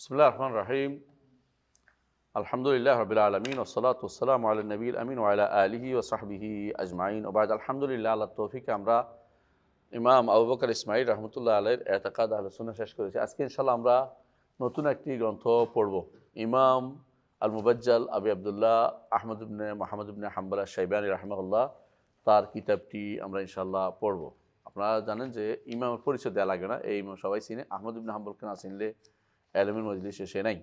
বিসমিল্লাহির রহমানির রহিম। আলহামদুলিল্লাহি রাব্বিল আলামিন ওয়াসসালাতু ওয়াসসালামু আলা নবিয়িল আমিন ওয়া আলা আলিহি ওয়া সাহবিহি আজমাইন। ওয়া বা'দ। আলহামদুলিল্লাহ, আল্লাহর তৌফিকে আমরা ইমাম আবু বকর ইসমাঈল রাহমাতুল্লাহ আলাইহির ইতিকাদ আহলে সুন্নাহ শেষ করেছি। আজকে ইনশাআল্লাহ আমরা নতুন একটি গ্রন্থ পড়ব। ইমাম আল মুবাজ্জাল আবি আব্দুল্লাহ আহমদ ইবনে মুহাম্মদ ইবনে হাম্বল আশ-শাইবানী রাহিমাহুল্লাহ, তার কিতাবটি আমরা ইনশাআল্লাহ পড়ব। আপনারা জানেন যে ইমামের পরিচয় দেওয়া লাগে না, এই ইমাম সবাই চিনে। আহমদ ইবনে হাম্বলকে না চিনলে এলমের মজলিসে সে নাই।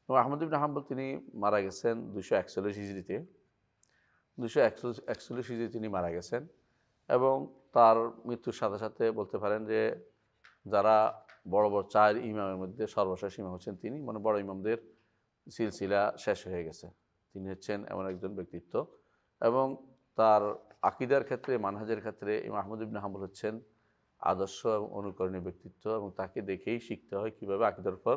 এবং আহমদ ইবনে হাম্বল তিনি মারা গেছেন 241 হিজরিতে। 241 হিজরি তিনি মারা গেছেন এবং তার মৃত্যুর সাথে সাথে বলতে পারেন যে যারা বড় বড় 4 ইমামের মধ্যে সর্বশেষ ইমাম হচ্ছেন তিনি, মানে বড় ইমামদের সিলসিলা শেষ হয়ে গেছে। তিনি হচ্ছেন এমন একজন ব্যক্তিত্ব এবং তার আকীদার ক্ষেত্রে, মানহাজের ক্ষেত্রে ইমাম আহমদ ইবনে হাম্বল হচ্ছেন আদর্শ এবং অনুকরণীয় ব্যক্তিত্ব এবং তাকে দেখেই শিখতে হয় কীভাবে আকীদার উপর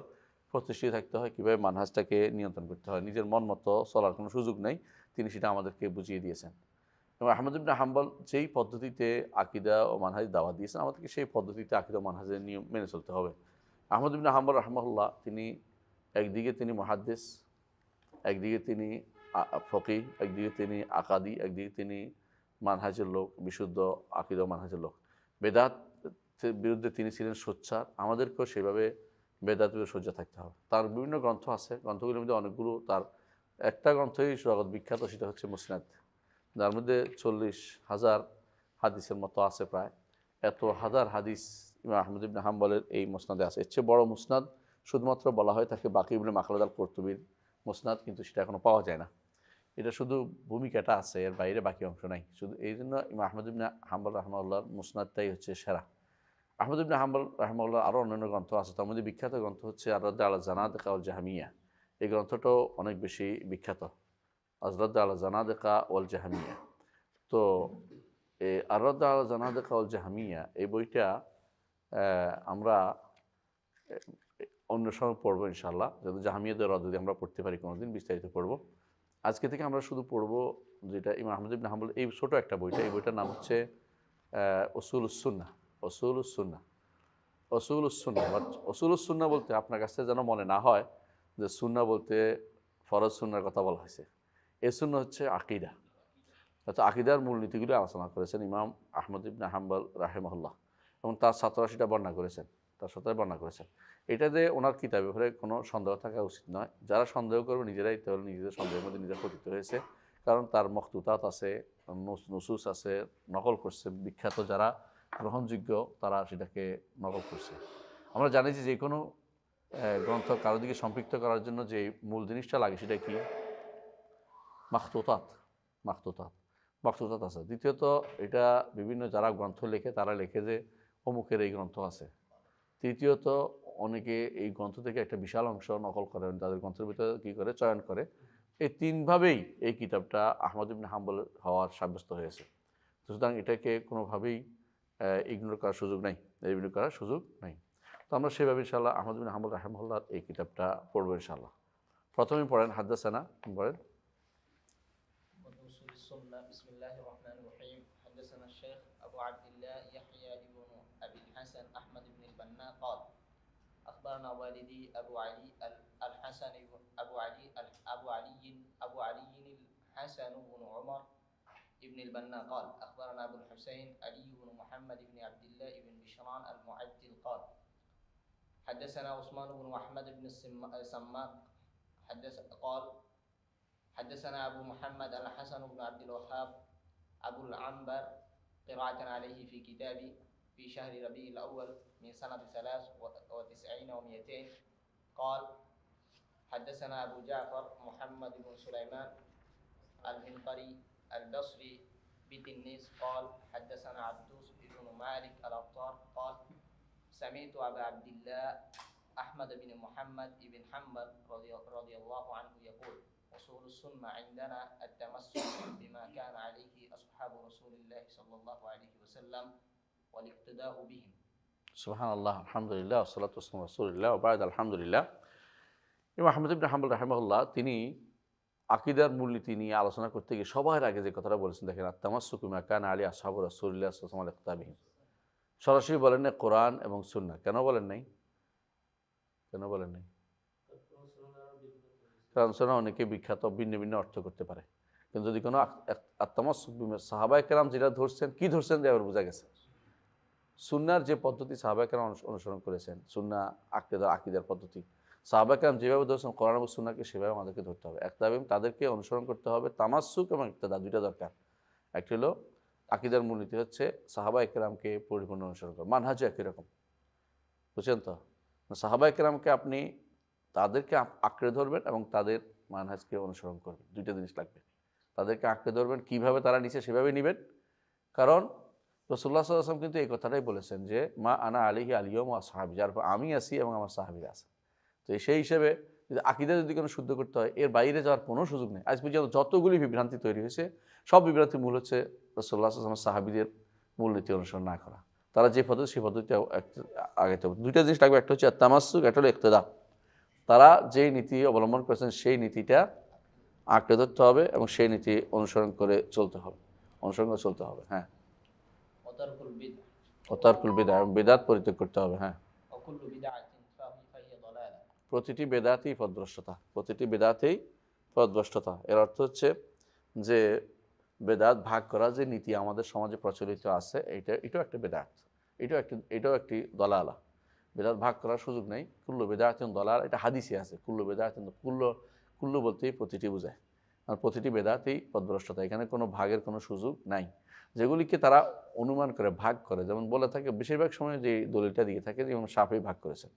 প্রতিষ্ঠিত থাকতে হয়, কীভাবে মানহাজটাকে নিয়ন্ত্রণ করতে হয়। নিজের মন মতো চলার কোনো সুযোগ নেই, তিনি সেটা আমাদেরকে বুঝিয়ে দিয়েছেন। এবং আহমদ ইবনে হাম্বল যেই পদ্ধতিতে আকীদা ও মানহাজ দাওয়াত দিয়েছেন, আমাদেরকে সেই পদ্ধতিতে আকীদা ও মানহাজের নিয়ম মেনে চলতে হবে। আহমদ ইবনে হাম্বল রাহিমাহুল্লাহ তিনি একদিকে তিনি মুহাদ্দিস, একদিকে তিনি ফকিহ, একদিকে তিনি আকাদি, একদিকে তিনি মানহাজের লোক, বিশুদ্ধ আকীদা ও মানহাজের লোক। বেদাতের বিরুদ্ধে তিনি ছিলেন সোচ্চার। আমাদেরকেও সেভাবে বেদাতের বিরুদ্ধে সোচ্চার থাকতে হবে। তার বিভিন্ন গ্রন্থ আছে, গ্রন্থগুলির মধ্যে অনেকগুলো, তার একটা গ্রন্থই জগৎ বিখ্যাত, সেটা হচ্ছে মুসনাদ, যার মধ্যে 40,000 হাদিসের মতো আছে। প্রায় এত হাজার হাদিস ইমাম আহমদ ইবনে হাম্বলের এই মুসনাদে আছে। এর চেয়ে বড় মুসনাদ শুধুমাত্র বলা হয় তাকে বাকি ইবনে মাখলাদ আল কুরতুবীর মুসনাদ, কিন্তু সেটা এখনও পাওয়া যায় না। এটা শুধু ভূমিকাটা আছে, এর বাইরে বাকি অংশ নাই। শুধু এই জন্য ইমাম আহমদ ইবনে হাম্বল রাহিমাহুল্লাহর মুসনাদটাই হচ্ছে সেরা। আহমদ ইবনে হাম্বল রাহিমাহুল্লাহর আরও অন্যান্য গ্রন্থ আছে, তার মধ্যে বিখ্যাত গ্রন্থ হচ্ছে আর-রাদ আলা জানাদিকা ওয়াল জাহমিয়া। এই গ্রন্থটাও অনেক বেশি বিখ্যাত, আর-রাদ আলা জানাদিকা ওয়াল জাহমিয়া। তো এই আর-রাদ আলা জানাদিকা ওয়াল জাহমিয়া এই বইটা আমরা অন্য সময় পড়বো ইনশাআল্লাহ, যদি জাহমিয়াদের রদ যদি আমরা পড়তে পারি কোনোদিন, বিস্তারিত পড়বো। আজকে থেকে আমরা শুধু পড়বো যেটা ইমাম আহমদ ইবনে হাম্বল, এই ছোটো একটা বইটা, এই বইটার নাম হচ্ছে উসুলুস সুন্নাহ। উসুলুস সুন্নাহ, উসুলুস সুন্নাহ। বাট উসুলুস সুন্নাহ বলতে আপনার কাছে যেন মনে না হয় যে সুন্নাহ বলতে ফরজ সুন্নাহর কথা বলা হয়েছে। এই সুন্নাহ হচ্ছে আকীদা, অর্থাৎ আকীদার মূলনীতিগুলো আলোচনা করেছেন ইমাম আহমদ ইবনে হাম্বল রাহিমাহুল্লাহ এবং তার ছাত্ররা সেটা বর্ণনা করেছেন, তার সাথে বর্ণনা করেছেন। এটাতে ওনার কিতাবের ব্যাপারে কোনো সন্দেহ থাকা উচিত নয়। যারা সন্দেহ করবে নিজেরাই তাহলে নিজেদের সন্দেহের মধ্যে নিজেরা পতিত হয়েছে, কারণ তার মখতুতাত আছে, নুসুস আছে, নকল করছে। বিখ্যাত যারা গ্রহণযোগ্য তারা সেটাকে নকল করছে। আমরা জানি যে কোনো গ্রন্থ কারো দিকে সম্পৃক্ত করার জন্য যে মূল জিনিসটা লাগে সেটা কি? মাখতুতাত। মাখতুতাত মাখতুতাত আছে। দ্বিতীয়ত এটা বিভিন্ন যারা গ্রন্থ লেখে তারা লেখে যে অমুকের এই গ্রন্থ আছে। তৃতীয়ত অনেকে এই গ্রন্থ থেকে একটা বিশাল অংশ নকল করেন, তাদের গ্রন্থের ভিতরে কী করে চয়ন করে। এই তিনভাবেই এই কিতাবটা আহমদ ইবনে হাম্বল হওয়ার সাব্যস্ত হয়েছে। সুতরাং এটাকে কোনোভাবেই ইগনোর করার সুযোগ নাই, ইগনোর করার সুযোগ নাই। তো আমরা সেভাবে ইনশাআল্লাহ আহমদ ইবনে হাম্বল রাহিমাহুল্লাহর এই কিতাবটা পড়বো ইনশাআল্লাহ। প্রথমেই পড়েন হাদ্দাসানা, পড়েন। وأصول السنة. بسم الله الرحمن الرحيم. حدثنا الشيخ أبو عبد الله يحيى بن أبي الحسن أحمد بن البنا قال أخبرنا والدي أبو علي الحسن أبو علي الحسن بن عمر بن البنا قال أخبرنا أبو الحسين علي بن محمد بن عبد الله بن بشران المعدل قال حدثنا عثمان بن محمد بن السماك قال حدثنا أبو محمد الحسن بن عبد الوهاب أبو العنبر قراءة عليه في كتابي في شهر ربيع الأول من سنة 93 و200 قال حدثنا أبو جعفر محمد بن سليمان المنقري البصري بتنيس قال حدثنا عبدوس بن مالك الأبطار قال سمعت أبا عبد الله أحمد بن محمد بن حنبل رضي الله عنه يقول أصول السنة عندنا التمسك بما كان عليه أصحاب رسول الله صلى الله عليه وسلم والاقتداء بهم. সুবহানাল্লাহ, আলহামদুলিল্লাহ, ওয়াসসালাতু ওয়াসসালামু আলা রাসূলিল্লাহ ওয়া বা'দ। আলহামদুলিল্লাহ, ইমাম আহমদ ইবনে হাম্বল রাহিমাহুল্লাহ তিনি আকীদার মূলনীতি নিয়ে আলোচনা করতে গিয়ে সবার আগে যে কথাটা বলেছেন দেখেন, আত-তামাসসুকু বিমা কানা আলাইহি আসহাবু রাসূলিল্লাহ সাল্লাল্লাহু আলাইহি ওয়া সাল্লাম। সরাসরি বলেন না কোরআন এবং সুন্নাহ। কেন বলেন নাই? কেন বলেন নাই? কোরআন সুন্নাহ অনেকে বিখ্যাত ভিন্ন ভিন্ন অর্থ করতে পারে, কিন্তু যদি কোনো আত্মামাসুক সাহাবায়ে কেরাম যেটা ধরছেন, কি ধরছেন যে আবার বোঝা গেছে। সুন্নাহর যে পদ্ধতি সাহাবায়ে কেরাম অনুসরণ করেছেন, সুন্নাহ আকীদার পদ্ধতি সাহাবায়ে কেরাম যেভাবে ধরছেন কোরআন এবং সুন্নাহকে সেভাবে আমাদেরকে ধরতে হবে। একতাবিম তাদেরকে অনুসরণ করতে হবে। তামাসসুক এবং ইক্তেদা দুইটা দরকার। একটি হলো আকীদার মূলনীতি হচ্ছে সাহাবায়ে কেরামকে পরিপূর্ণ অনুসরণ করা, মানহাজও একই রকম, বুঝছেন তো? সাহাবায়ে কেরামকে আপনি তাদেরকে আঁকড়ে ধরবেন এবং তাদের মানহাজকে অনুসরণ করবেন, দুইটা জিনিস লাগবে। তাদেরকে আঁকড়ে ধরবেন, কীভাবে তারা নিচে সেভাবে নেবেন। কারণ রাসূলুল্লাহ সাল্লাল্লাহু আলাইহি ওয়াসাল্লাম কিন্তু এই কথাটাই বলেছেন যে মা আনা আলাইহি আল ইয়াউম ওয়া আসহাবী, যার উপর আমি আছি এবং আমার সাহাবীরা আছে। তো সেই হিসেবে যদি আকীদা যদি কোনো শুদ্ধ করতে হয়, এর বাইরে যাওয়ার কোনো সুযোগ নেই। আজ পর্যন্ত যতগুলি বিভ্রান্তি তৈরি হয়েছে, সব বিভ্রান্তির মূল হচ্ছে রাসূলুল্লাহ সাল্লাল্লাহু আলাইহি ওয়াসাল্লাম সাহাবীদের মূলনীতি অনুসরণ না করা। তারা যে পদ্ধতি, সেই পদ্ধতিতে আগাতে হবে। দুইটা জিনিস লাগবে, একটা হচ্ছে তামাসসুক, একটা হলো ইক্তেদা। তারা যেই নীতি অবলম্বন করেছেন সেই নীতিটা আঁকড়ে ধরতে হবে এবং সেই নীতি অনুসরণ করে চলতে হবে, হ্যাঁ। ওয়াতারকুল বিদআহ, ওয়াতারকুল বিদআহ, এবং বিদআত পরিত্যাগ করতে হবে, হ্যাঁ। ওয়াকুল্লু বিদআতিন ফাহিয়া দালালা। প্রতিটি বেদাতেই পথভ্রষ্টতা, প্রতিটি বেদাতেই পথভ্রষ্টতা। এর অর্থ হচ্ছে যে বেদাত ভাগ করা যে নীতি আমাদের সমাজে প্রচলিত আছে, এটাও একটা বেদাত, এটাও একটি দলালা। বেদাত ভাগ করার সুযোগ নেই। কুল্লু বেদাতিন দলাল, এটা হাদিসে আছে। কুল্লু বেদাতিন, কুল্লু বলতেই প্রতিটি বোঝায়, আর প্রতিটি বেদাতেই পথভ্রষ্টতা। এখানে কোনো ভাগের কোনো সুযোগ নাই। যেগুলিকে তারা অনুমান করে ভাগ করে, যেমন বলে থাকে বেশিরভাগ সময় যে দলিলটা দিয়ে থাকে যে ইমাম শাফিঈ ভাগ করেছেন,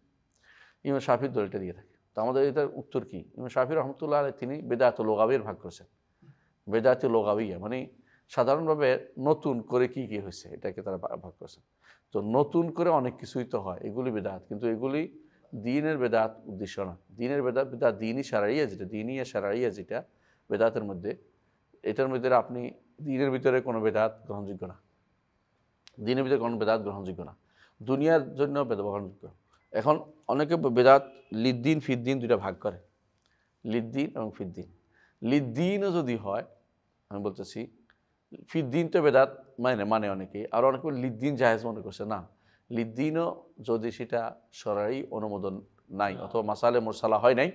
ইমাম শাফিঈর দলিলটা দিয়ে থাকে। তো আমাদের এটার উত্তর কি? ইমাম শাফিঈ রহমতুল্লাহ আলাইহি তিনি বেদাতুল লুগাবির ভাগ করেছেন। বেদাতুল লুগাবিয়া মানে সাধারণভাবে নতুন করে কি কি হয়েছে এটাকে তারা ভাগ করেছেন। তো নতুন করে অনেক কিছুই তো হয়, এগুলি বেদাত, কিন্তু এগুলি দ্বীনের বেদাত উদ্দেশ্য না। দ্বীনের বেদাত দ্বীনি শারঈয়া যেটা বেদাতের মধ্যে, এটার মধ্যে আপনি দ্বীনের ভিতরে কোনো বেদাত গ্রহণযোগ্য না, দ্বীনের ভিতরে কোনো বেদাত গ্রহণযোগ্য না, দুনিয়ার জন্য বেদাত গ্রহণযোগ্য। এখন অনেকে বেদাত লিদ্দিন ফিদ্দিন দুইটা ভাগ করে, লিদ্দিন এবং ফিদ্দিন। লিদ্দিনও যদি হয়, আমি বলতেছি ফিদ্দিন তো বেদাত মানে অনেকেই, আর অনেকে লিদ্দিন জায়েজ মনে করছে না। লিদ্দিনও যদি সেটা শরঈ অনুমোদন নাই অথবা মাসালে মুরসালা হয় নাই,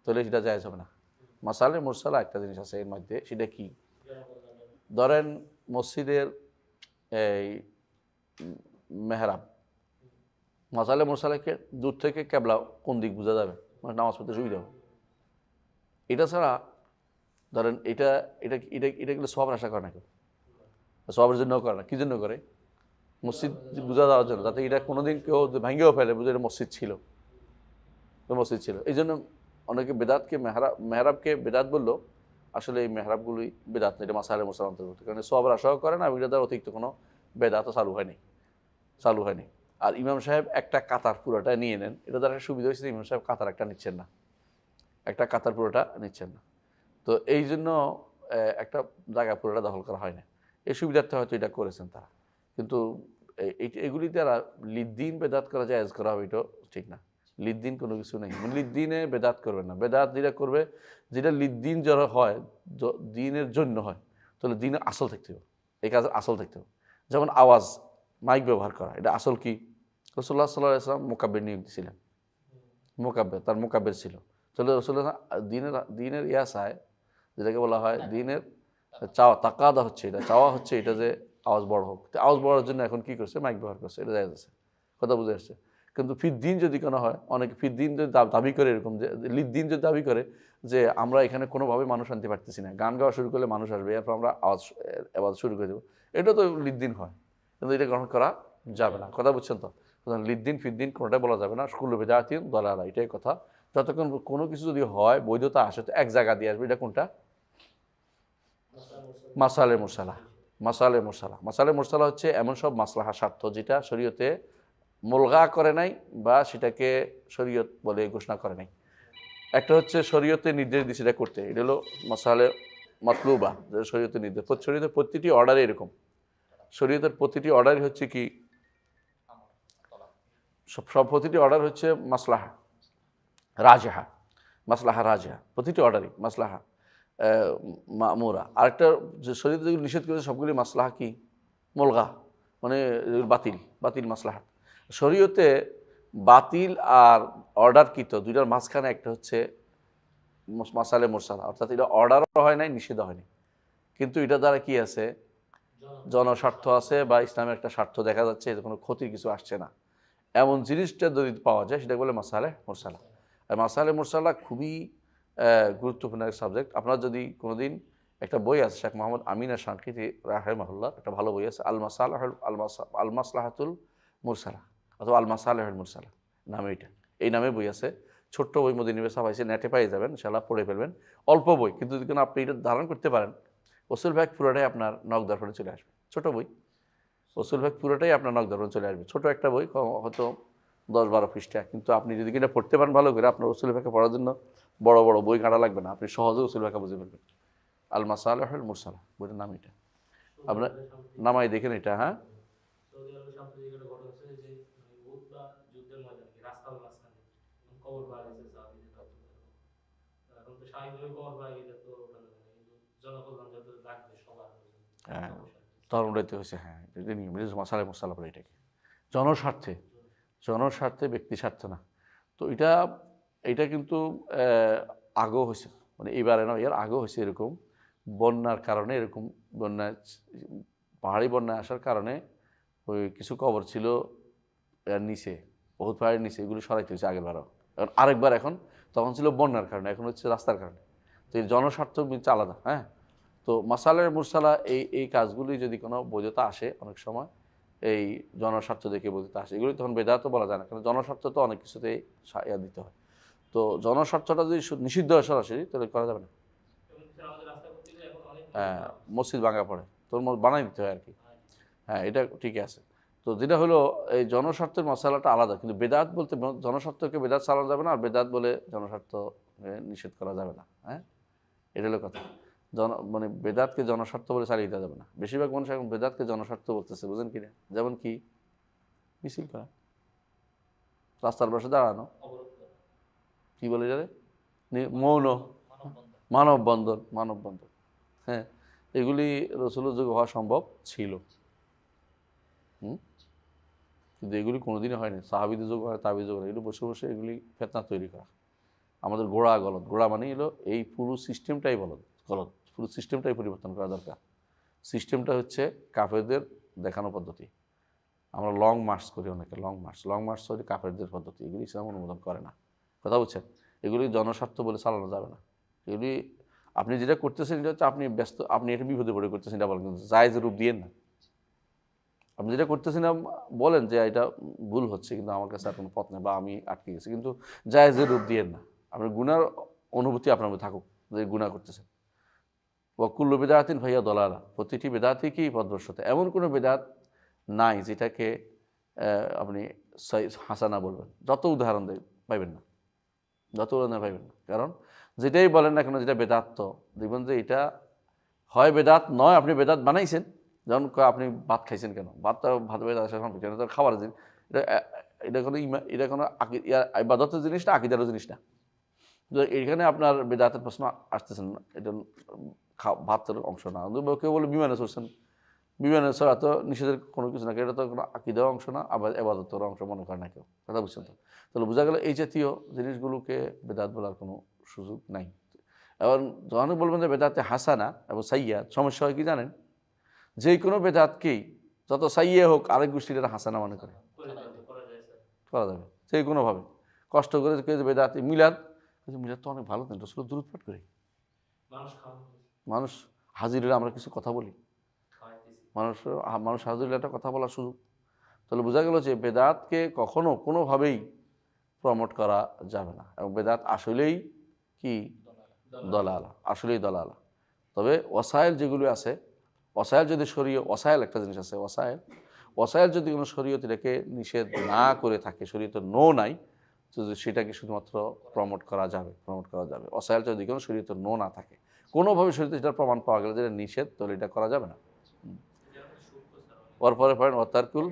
তাহলে সেটা জায়েজ হবে না। মাসালে মুরসালা একটা জিনিস আছে এর মধ্যে, সেটা কি? ধরেন মসজিদের এই মেহরাব, মাসালে মুরসালাকে দূর থেকে কেবলা কোন দিক বোঝা যাবে, মানে নামাজ পড়তে সুবিধা হবে। এটা ছাড়া ধরেন এটা এটা এটা এটা কিন্তু সওয়াবের আশা করে না কেউ, সওয়াবের জন্য করে না। কী জন্য করে? মসজিদ বোঝা দেওয়ার জন্য, যাতে এটা কোনোদিন কেউ ভাঙ্গেও ফেলে বুঝে এটা মসজিদ ছিল, এই জন্য অনেকে বেদাতকে মেহরাবকে বেদাত বললো, আসলে এই মেহরাবগুলোই বেদাত না, এটা মাসালে মুরসালার অন্তর্ভুক্ত। কারণ সওয়াবের আশাও করে না, এটা দ্বারা অতিরিক্ত কোনো বেদাতও চালু হয়নি। আর ইমাম সাহেব একটা কাতার পুরোটা নিয়ে নেন, এটা দ্বারা সুবিধা হয়েছে ইমাম সাহেব কাতার একটা পুরোটা নিচ্ছেন না। তো এই জন্য একটা জায়গা পুরোটা দখল করা হয় না, এই সুবিধার্থে হয়তো এটা করেছেন তারা। কিন্তু এগুলি দ্বারা লিদ্দিন বেদাত করা জায়েজ করা হবে, এটা ঠিক না। লিদ্দিন কোনো কিছু নেই, লিদ্দিনে বেদাত করবে না। বেদাত যেটা করবে, যেটা লিদ্দিন যারা হয়, দিনের জন্য হয়, তাহলে দিনের আসল থাকতে হবে, এই কাজের আসল থাকতে হবে। যেমন আওয়াজ, মাইক ব্যবহার করা, এটা আসল কি? রাসূলুল্লাহ সাল্লাল্লাহু আলাইহি ওয়াসাল্লাম মোকাব্বির নিয়োগ দিয়েছিলেন, তার মোকাব্বির ছিল। তাহলে রাসূলুল্লাহ দিনের ইয়াসায়, যেটাকে বলা হয় দিনের চাওয়া, তাকাদা হচ্ছে এটা, চাওয়া হচ্ছে এটা যে আওয়াজ বড় হোক। আওয়াজ বড়ার জন্য এখন কি করছে? মাইক ব্যবহার করছে, এটা জায়েজ আছে, কথা বুঝে আসছে। কিন্তু ফিদ্দিন যদি কোনো হয়, অনেকে ফিদ্দিন যদি দাবি করে এরকম, যে লিদ্দিন যদি দাবি করে যে আমরা এখানে কোনোভাবে মানুষ আনতে পারতেছি না, গান গাওয়া শুরু করলে মানুষ আসবে, এরপর আমরা আওয়াজ শুরু করে দেবো, এটা তো লিদ্দিন হয়, কিন্তু এটা গ্রহণ করা যাবে না, কথা বুঝছেন তো? লিদ্দিন ফিদ্দিন কোনোটাই বলা যাবে না। কুল্লু বিদআতিন দালালা, এটাই কথা। যতক্ষণ কোনো কিছু যদি হয়, বৈধতা আসে, তো এক জায়গা দিয়ে আসবে। এটা কোনটা? মাসালে মুরসালা হচ্ছে এমন সব মাসলাহা স্বার্থ যেটা শরীয়তে মুলগা করে নাই বা সেটাকে শরীয়ত বলে ঘোষণা করে নাই। একটা হচ্ছে শরীয়তে নির্দেশ দিয়েছে এটা করতে, এটা হলো মাসালে মাতলুবা, শরীয়তের নির্দেশ। শরীয়তের প্রতিটি অর্ডারে এরকম, শরীয়তের প্রতিটি অর্ডারই হচ্ছে কি, সব প্রতিটি অর্ডার হচ্ছে মাসলাহা রাজেহা, প্রতিটি অর্ডারই মাসলাহা মামুরা। আরেকটা যে শরীয়তে যেগুলো নিষেধ করেছে সবগুলি মাসলাহা কি, মুলগা, মানে বাতিল মাসলাহা। শরীয়তে বাতিল আর অর্ডারকৃত দুইটার মাঝখানে একটা হচ্ছে মাসালে মুরসালা, অর্থাৎ এটা অর্ডারও হয় নাই, নিষেধ হয়নি, কিন্তু এটা দ্বারা কি আছে, জনস্বার্থ আছে বা ইসলামের একটা স্বার্থ দেখা যাচ্ছে, এতে কোনো ক্ষতির কিছু আসছে না, এমন জিনিসটা যদি পাওয়া যায় সেটা বলে মাসালে মুরসালা। আর মাসালে মুরসালা খুবই গুরুত্বপূর্ণ এক সাবজেক্ট। আপনার যদি কোনোদিন একটা বই আছে শেখ মোহাম্মদ আমিন শানকিতি রাহিমাহুল্লাহ, একটা ভালো বই আছে, আল মাসলাহাতুল মুরসালা অথবা আল মাসালেহুল মুরসালা নামে, এই নামে বই আছে, ছোট্ট বই, মদিনী ছাপাইছে, নেটে পাই যাবেন, ইনশাআল্লাহ পড়ে ফেলবেন, অল্প বই, কিন্তু যদি কোনো আপনি এটা ধারণ করতে পারেন, উসুল ফিকহ পুরোটাই আপনার নখ দর্পণে চলে আসবে। ছোট বই, উসুল ফিকহ পুরোটাই আপনার নখ দর্পণে চলে আসবে, ছোট একটা বই, হয়তো 10-12 পৃষ্ঠা, কিন্তু আপনি যদি এটা পড়তে পারেন ভালো করে, আপনার উসুল ফিকহ পড়ার জন্য বড় বড় বই কাটা লাগবে না, আপনি সহজে উসুল ফিকহ বুঝে ফেলবেন। আল মাসালেহুল মুরসালা বইটার নাম এটা, আপনার নামাই দেখেন এটা। হ্যাঁ, সৌদি আরবে সাম্প্রতিক একটা ঘটনা হচ্ছে যে উহুদ বা যুদ্ধের ময়দানে রাস্তার মাঝখানে কবর পাওয়া গেছে সাহাবীদের তত্ত্বাবধানে। এখন তো স্বাভাবিকভাবে কবর পাওয়া গেলে তো ওখানে কিন্তু জনকল্যাণ যত লাগবে সবার হ্যাঁ, তখন উড়াইতে হয়েছে। হ্যাঁ, এটা নিয়ম, মাসালে মুরসালা বলে এটাকে, জনস্বার্থে, জনস্বার্থে, ব্যক্তি স্বার্থে না। তো এটা কিন্তু আগেও হয়েছে, মানে এবারে নয়, এর আগেও হয়েছে এরকম, বন্যার কারণে, এরকম বন্যায়, পাহাড়ি বন্যায় আসার কারণে ওই কিছু কবর ছিল এর নিচে, বহুত পাহাড়ির নিচে, এগুলো সরাইতে হয়েছে আগেরবারও, এখন আরেকবার, এখন তখন ছিল বন্যার কারণে, এখন হচ্ছে রাস্তার কারণে। তো এই জনস্বার্থ হচ্ছে আলাদা। হ্যাঁ, তো মাসালে মুরসালা এই কাজগুলি যদি কোনো বৈধতা আসে, অনেক সময় এই জনস্বার্থ দেখে বৈধতা আসে, এগুলি তখন বেদাতও বলা যায় না, কারণ জনস্বার্থ তো অনেক কিছুতেই দিতে হয়। তো জনস্বার্থটা যদি নিষিদ্ধ হয় সরাসরি, তাহলে করা যাবে না। আমাদের রাস্তা করতে গেলে এখন অনেক হ্যাঁ, মসজিদ ভাঙা পড়ে, তোর বানাই দিতে হয় আর কি। হ্যাঁ, এটা ঠিকই আছে। তো যেটা হলো এই জনস্বার্থের মশালাটা আলাদা, কিন্তু বেদাত বলতে জনস্বার্থকে বেদাত চালানো যাবে না, আর বেদাত বলে জনস্বার্থ নিষেধ করা যাবে না। হ্যাঁ, এটা হলো কথা। মানে বেদাতকে জনস্বার্থ বলে চালিয়ে দেওয়া যাবে না। বেশিরভাগ মানুষ এখন বেদাতকে জনস্বার্থ বলতেছে, বুঝেন কিনা? যেমন কি মিছিল করা, রাস্তার পাশে দাঁড়ানো, কি বলে যাবে, মৌন মানববন্ধন, মানববন্ধন। হ্যাঁ, এগুলি রসুলের যুগে হওয়া সম্ভব ছিল, কিন্তু এগুলি কোনোদিনই হয়নি। সাহাবীদের যুগ হয়, তাবি যুগ হয়, এগুলো বসে বসে এগুলি ফেতনা তৈরি করা। আমাদের গোড়া গলত, গোড়া মানে হলো এই পুরো সিস্টেমটাই গলত, পুরো সিস্টেমটাই পরিবর্তন করা দরকার। সিস্টেমটা হচ্ছে কাফেরদের দেখানো পদ্ধতি। আমরা লং মার্চ করি, অনেকে লং মার্চ করি, কাফেরদের পদ্ধতি, এগুলি ইসলাম অনুমোদন করে না। কথা বুঝছেন? এগুলি জনস্বার্থ বলে চালানো যাবে না। এগুলি আপনি যেটা করতেছেন এটা হচ্ছে আপনি ব্যস্ত, আপনি এটা বিপদে পড়ে করতেছেন, এটা বলেন, কিন্তু জায়েজ রূপ দিয়েন না। আপনি যেটা করতেছেন বলেন যে এটা ভুল হচ্ছে, কিন্তু আমার কাছে আর কোনো পথ নেই, বা আমি আটকে গেছি, কিন্তু জায়েজের রূপ দিয়েন না। আপনার গুনার অনুভূতি আপনার মধ্যে থাকুক যে গুনাহ করতেছেন। ওয়াকুল্লু বেদাতিন ভাইয়া দলালা, প্রতিটি বেদাতিকেই পথভ্রষ্টতা। এমন কোনো বেদাত নাই যেটাকে আপনি হাসানা বলবেন, যত উদাহরণ পাইবেন না, যত উদাহরণ পাইবেন না। কারণ যেটাই বলেন না কেন, যেটা বেদাত, তো দেখবেন যে এটা হয় বেদাত, নয় আপনি বেদাত বানাইছেন। যেমন আপনি ভাত খাইছেন কেন, ভাত বেদাত আসা সম্পর্কে তো খাবার জিনিস, এটা কোনো এটা কোনো ইবাদতের জিনিস না, আকিদারও জিনিস না। এখানে আপনার বেদাতের প্রশ্ন আসতেছেন না, এটা ভাতের অংশ না। কেউ বলে বিমানে চড়ছেন, বিমানে চড়া তো নিষেধের কোনো কিছু না, এটা তো কোনো আকিদার অংশ না, আবার এবাদতের অংশ মনে করে না কেউ। কথা বুঝছেন তো? তাহলে বোঝা গেল এই জাতীয় জিনিসগুলোকে বেদাত বলার কোনো সুযোগ নাই। এবং যখন বলবেন যে বেদাতে হাসানা এবং সাইয়া, সমস্যা হয় কি জানেন, যে কোনো বেদাতকেই যত সাইয়া হোক, আরেক গোষ্ঠীর হাসানা মনে করে করা যাবে যে কোনোভাবে। কষ্ট করে বেদাত মিলাদ তো অনেক ভালো, কিন্তু রসুল দুরূদ পাঠ করি, মানুষ হাজির হলে আমরা কিছু কথা বলি, মানুষ হাজির হলে একটা কথা বলার সুযোগ। তাহলে বোঝা গেল যে বেদাতকে কখনো কোনোভাবেই প্রমোট করা যাবে না, এবং বেদাত আসলেই কি দলালা, আসলেই দলালা। তবে ওয়াসাইল যেগুলো আছে, ওয়াসাইল যদি শরীয়, ওয়াসাইল একটা জিনিস আছে, ওয়াসাইল যদি কোনো শরীয়ত এটাকে নিষেধ না করে থাকে, শরীয়তের নো নাই, সেটাকে শুধুমাত্র প্রমোট করা যাবে। ওয়াসাইল যদি কোনো শরীয়তের নো না থাকে, কোনোভাবে শরীয়তে সেটার প্রমাণ পাওয়া গেলে যেটা নিষেধ, তাহলে এটা করা যাবে না। ওর পরে পড়েন ওয়াতারকুল,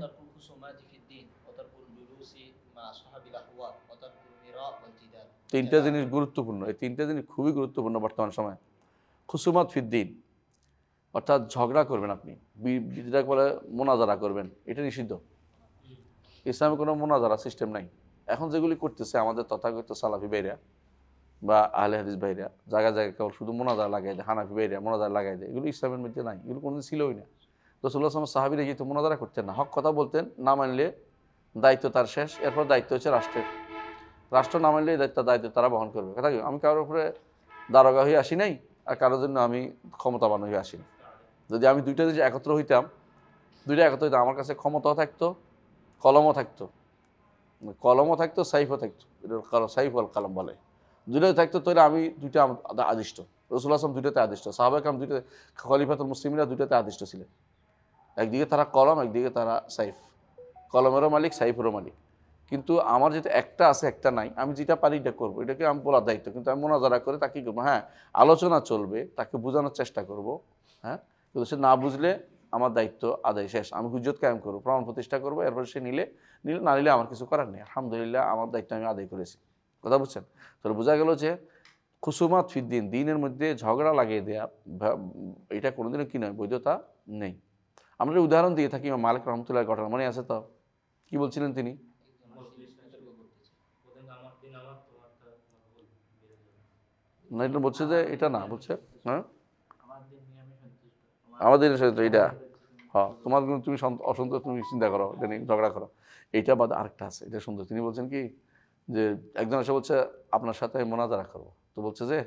তিনটা জিনিস গুরুত্বপূর্ণ, এই তিনটা জিনিস খুবই গুরুত্বপূর্ণ বর্তমান সময়ে। খুসুমাত ফিদ্দিন, অর্থাৎ ঝগড়া করবেন আপনি, যেটা বলে মোনাজারা করবেন, এটা নিষিদ্ধ। ইসলামে কোনো মোনাজারা সিস্টেম নাই। এখন যেগুলি করতেছে আমাদের তথাকথিত সালাফি ভাইরা, বা আহলে হাদিস ভাইরা জায়গায় জায়গায় কেবল শুধু মোনাজার লাগাই দেয়, হানাফি ভাইরা মোনাজার লাগাই দেয়, এগুলো ইসলামের মধ্যে নাই, এগুলো কোনোদিন ছিলই না। রাসূলুল্লাহ সাল্লাল্লাহু আলাইহি ওয়াসাল্লাম সাহাবীরা যেহেতু মোনাজারা করতেন না, হক কথা বলতেন, না মানলে দায়িত্ব তার শেষ, এরপর দায়িত্ব হচ্ছে রাষ্ট্রের। রাষ্ট্র না মানলে দায়িত্ব তারা বহন করবে। কথা কি, আমি কারোর উপরে দারোগা হয়ে আসি নাই, আর কারোর জন্য আমি ক্ষমতাবান হয়ে আসি না। যদি আমি দুইটা যদি একত্র হইতাম, আমার কাছে ক্ষমতাও থাকতো, কলমও থাকতো, সাইফও থাকতো, সাইফ আল কালাম বলে, দুইটাই থাকতো, তাহলে আমি দুইটা আদিষ্ট। রাসূলুল্লাহ সাল্লাল্লাহু আলাইহি ওয়াসাল্লাম দুইটাতে আদিষ্ট, সাহাবায়ে কেরাম দুইটাতে, খলিফাতুল মুসলিমিনরা দুইটাতে আদিষ্ট ছিলেন। একদিকে তারা কলম, একদিকে তারা সাইফ, কলমেরও মালিক, সাইফেরও মালিক। কিন্তু আমার যেটা একটা আছে, একটা নাই, আমি যেটা পারি এটা করবো, এটাকে আমি বলার দায়িত্ব। কিন্তু আমি মোনাজারা করে তাকে কী করবো, হ্যাঁ আলোচনা চলবে, তাকে বোঝানোর চেষ্টা করব, হ্যাঁ, কিন্তু সে না বুঝলে আমার দায়িত্ব আদায় শেষ, আমি হুজ্জত কায়েম করবো, প্রমাণ প্রতিষ্ঠা করবো, এরপর সে নিলে, না নিলে আমার কিছু করার নেই, আলহামদুলিল্লাহ আমার দায়িত্ব আমি আদায় করেছি। কথা বুঝছেন? তাহলে বোঝা গেল যে খুসুমাত ফিদ্দিন, দিনের মধ্যে ঝগড়া লাগিয়ে দেয়া, এটা কোনোদিনও কি নয়, বৈধতা নেই। আমরা উদাহরণ দিয়ে থাকি ইমাম মালিক রহমতুল্লাহ ঘটনা, মনে আছে তো? কি বলছিলেন তিনি? না, এটা বলছে যে এটা না, বলছে হ্যাঁ আমাদের সাথে এটা, হ্যাঁ তোমার কিন্তু তুমি অসন্তোষ, তুমি চিন্তা করো, এটা নিয়ে ঝগড়া করো। এইটা বাদ আরেকটা আছে, এটা সুন্দর। তিনি বলছেন কি যে একজন এসে বলছে আপনার সাথে মোনাজারা করবো, তো বলছে যে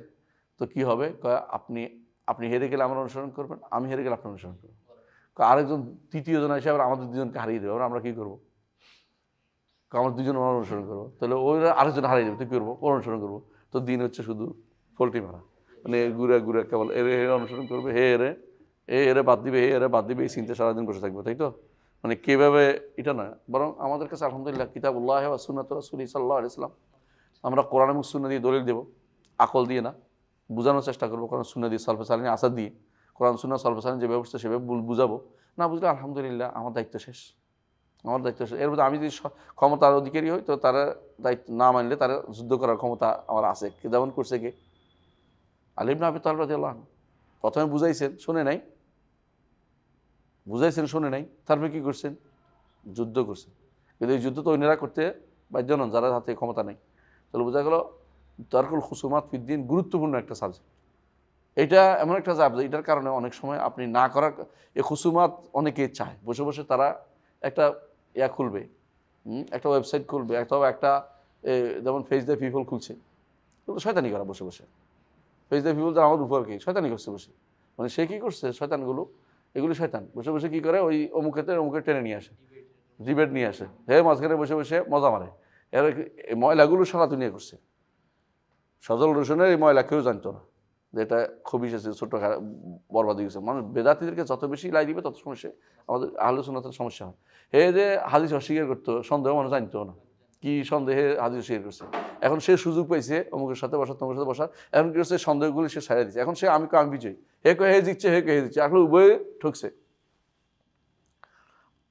তো কি হবে, আপনি আপনি হেরে গেলে আমার অনুসরণ করবেন, আমি হেরে গেলে আপনার অনুসরণ করবেন। আরেকজন তৃতীয় জন এসে আবার আমাদের দুজনকে হারিয়ে দেবে, আমরা কী করবো? আমরা দুজন ওনার অনুসরণ করবো, তাহলে ওরা আরেকজন হারিয়ে দেবে, তুই কী করবো? ওর অনুসরণ করবো। তো দিন হচ্ছে শুধু পোল্ট্রি মারা, মানে ঘুরে ঘুরে কেবল এরে অনুসরণ করবে, এরে বাদ দিবে, এরে বাদ দিবে, এই চিন্তা সারাদিন বসে থাকবে, তাই তো? মানে কীভাবে, এটা নয়, বরং আমাদের কাছে আলহামদুলিল্লাহ কিতাবুল্লাহ ওয়া সুন্নাত রাসূলি সাল্লাল্লাহু আলাইহি ওয়াসাল্লাম, আমরা কোরআন এবং সুন্নাহ দিয়ে দলিল দেবো, আকল দিয়ে না, বোঝানোর চেষ্টা করবো, কোরআন সুন্নাহ দিয়ে সলফে সালিন আসাদ দিয়ে, কোরআন সুন্নাহ সলফে সালিন যে ব্যবস্থা সেভাবে বুঝাবো। না বুঝলে আলহামদুলিল্লাহ আমার দায়িত্ব শেষ, আমার দায়িত্ব শেষ। এর মধ্যে আমি যদি ক্ষমতার অধিকারী হই, তো তারা দায়িত্ব না মানলে তারা যুদ্ধ করার ক্ষমতা আমার আছে। যেমন করছে কে? আলী ইবনে আবি তালিব রাদিয়াল্লাহু আনহু। প্রথমে বুঝাইছেন, শুনে নাই, তারপরে কী করছেন? যুদ্ধ করছেন। কিন্তু এই যুদ্ধ তো অন্যরা করতে বাধ্য নন, যারা হাতে ক্ষমতা নেই। তাহলে বোঝা গেল তারকুল খুসুমাত ফিদ্দিন গুরুত্বপূর্ণ একটা সাবজেক্ট। এটা এমন একটা সাবজেক্ট, এটার কারণে অনেক সময় আপনি না করার, এই খুসুমাত অনেকে চায়, বসে বসে তারা একটা খুলবে, একটা ওয়েবসাইট খুলবে, অথবা একটা যেমন ফেস দ্য পিপল খুলছে, শয়তানি করা বসে বসে। ফেস দ্য পিপল আমার উপর কি শয়তানি করছে বসে, মানে সে কী করছে, শয়তানগুলো, এগুলো শয়তান বসে বসে কী করে, ওই অমুকে টেনে নিয়ে আসে, ডিবেট নিয়ে আসে, মাঝখানে বসে বসে মজা মারে। এর ময়লাগুলো সারা দুনিয়া করছে। সজল রোশনের এই ময়লা কেউ জানতো না, যেটা খুবই ছোট্ট বরবাদ হয়ে গেছে। মানুষ বেদাতিদেরকে যত বেশি লাই দিবে তত সমস্যা, আমাদের আহলে সুন্নাতের সমস্যা হয়। যে হাদিস অস্বীকার করতো, সন্দেহ মানুষ জানতো না, কি সন্দেহে হাদিস অস্বীকার করছে। এখন সে সুযোগ পাইছে অমুকের সাথে বসার, তমুকের সাথে বসার, এখন কি করছে, সন্দেহগুলি সে ছাড়িয়ে দিচ্ছে। এখন সে আমি বিজয়ী, হে জিতছে, হে জিতছে, আসলে উভয়ে ঠকছে।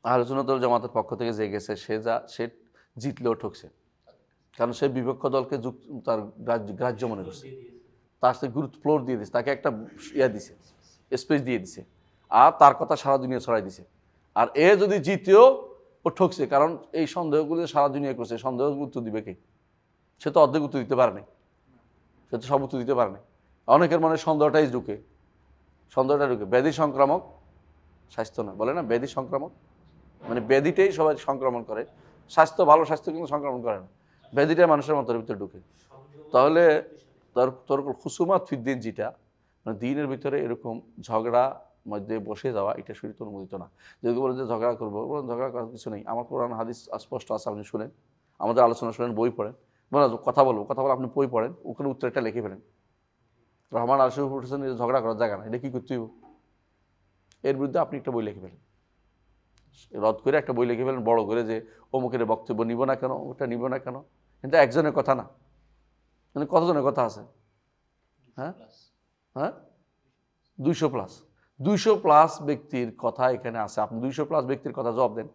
আহলে সুন্নাত ওয়াল জামাতের পক্ষ থেকে যে গেছে, সে জিতলেও ঠকছে, কারণ সে বিপক্ষ দলকে তার গ্রাহ্য মনে করছে, তার সাথে গুরুত্ব ফ্লোর দিয়ে দিছে, তাকে একটা দিছে, স্পেস দিয়ে দিছে, আর তার কথা সারা দুনিয়া ছড়াই দিছে। আর যদি জিতেও ও ঠকছে, কারণ এই সন্দেহগুলো সারা দুনিয়া করছে, সন্দেহ উত্তর দিবে কে? সে তো অর্ধেক উত্তর দিতে পারে নাই, সে তো সব উত্তর দিতে পারে নাই। অনেকের মনে সন্দেহটা ঢুকে, ব্যাধি সংক্রামক, স্বাস্থ্য নয়, বলে না ব্যাধি সংক্রামক, মানে ব্যাধিটাই সবাই সংক্রমণ করে, স্বাস্থ্য ভালো, স্বাস্থ্য কিন্তু সংক্রমণ করে না, ব্যাধিটাই মানুষের মতের ভিতরে ঢুকে। তাহলে তোর খুসুমাত ফিদ্দিন, যেটা মানে দিনের ভিতরে এরকম ঝগড়া মধ্যে বসে যাওয়া, এটা শরীয়তে অনুমোদিত না। যদি বলেন যে ঝগড়া করবো, ঝগড়া করার কিছু নেই, আমার কোরআন হাদিস স্পষ্ট আছে, আপনি শুনেন, আমাদের আলোচনা শুনেন, বই পড়েন, কথা বলে আপনি বই পড়েন, ওখানে উত্তরটা লিখে ফেলেন। রহমান আরশে উঠেছেন, ঝগড়া করার জায়গা না, এটা কী করতে হইব? এর বিরুদ্ধে আপনি একটা বই লিখে ফেলেন, রদ করে একটা বই লিখে ফেলেন বড় করে, যে অমুকের বক্তব্য নিব না কেন, ওটা নিব না কেন। কিন্তু একজনের কথা না, মানে কতজনের কথা আছে? হ্যাঁ, 200+ ব্যক্তির কথা এখানে আছে। আপনি 200+ ব্যক্তির কথা জবাব দেন,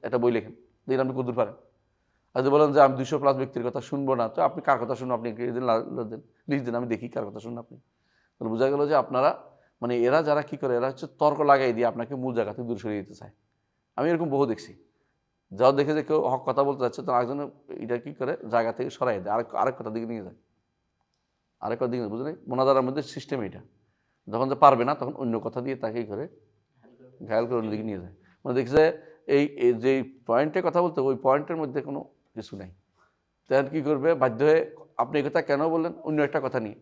একটা বই লেখেন, দেখেন আপনি কতদূর পারেন। আর যদি বলেন যে আমি 200+ ব্যক্তির কথা শুনবো না, তো আপনি কার কথা শুনবো? আপনি লিখ দেন, আমি দেখি কার কথা শুনুন আপনি। তাহলে বোঝা গেল যে আপনারা, মানে এরা যারা কি করে, এরা হচ্ছে তর্ক লাগাই দিয়ে আপনাকে মূল জায়গা থেকে দূরে সরিয়ে দিতে চায়। আমি এরকম বহু দেখছি, যাও দেখে যে কেউ হক কথা বলতে যাচ্ছে, তো আরেকজন এটা কী করে, জায়গা থেকে সরাই দেয়, আরেক কথা দিকে নিয়ে যায়। আরেকটা দিক বুঝলেন, মোনাজারার মধ্যে সিস্টেম এটা, যখন যে পারবে না তখন অন্য কথা দিয়ে তাকেই করে ঘায়াল করে অন্যদিকে নিয়ে যায়। মানে দেখছে এই যে পয়েন্টে কথা বলতে, ওই পয়েন্টের মধ্যে কোনো কিছু নেই। তখন কী করবে, বাধ্য হয়ে আপনি এই কথা কেন বললেন অন্য একটা কথা নিয়ে,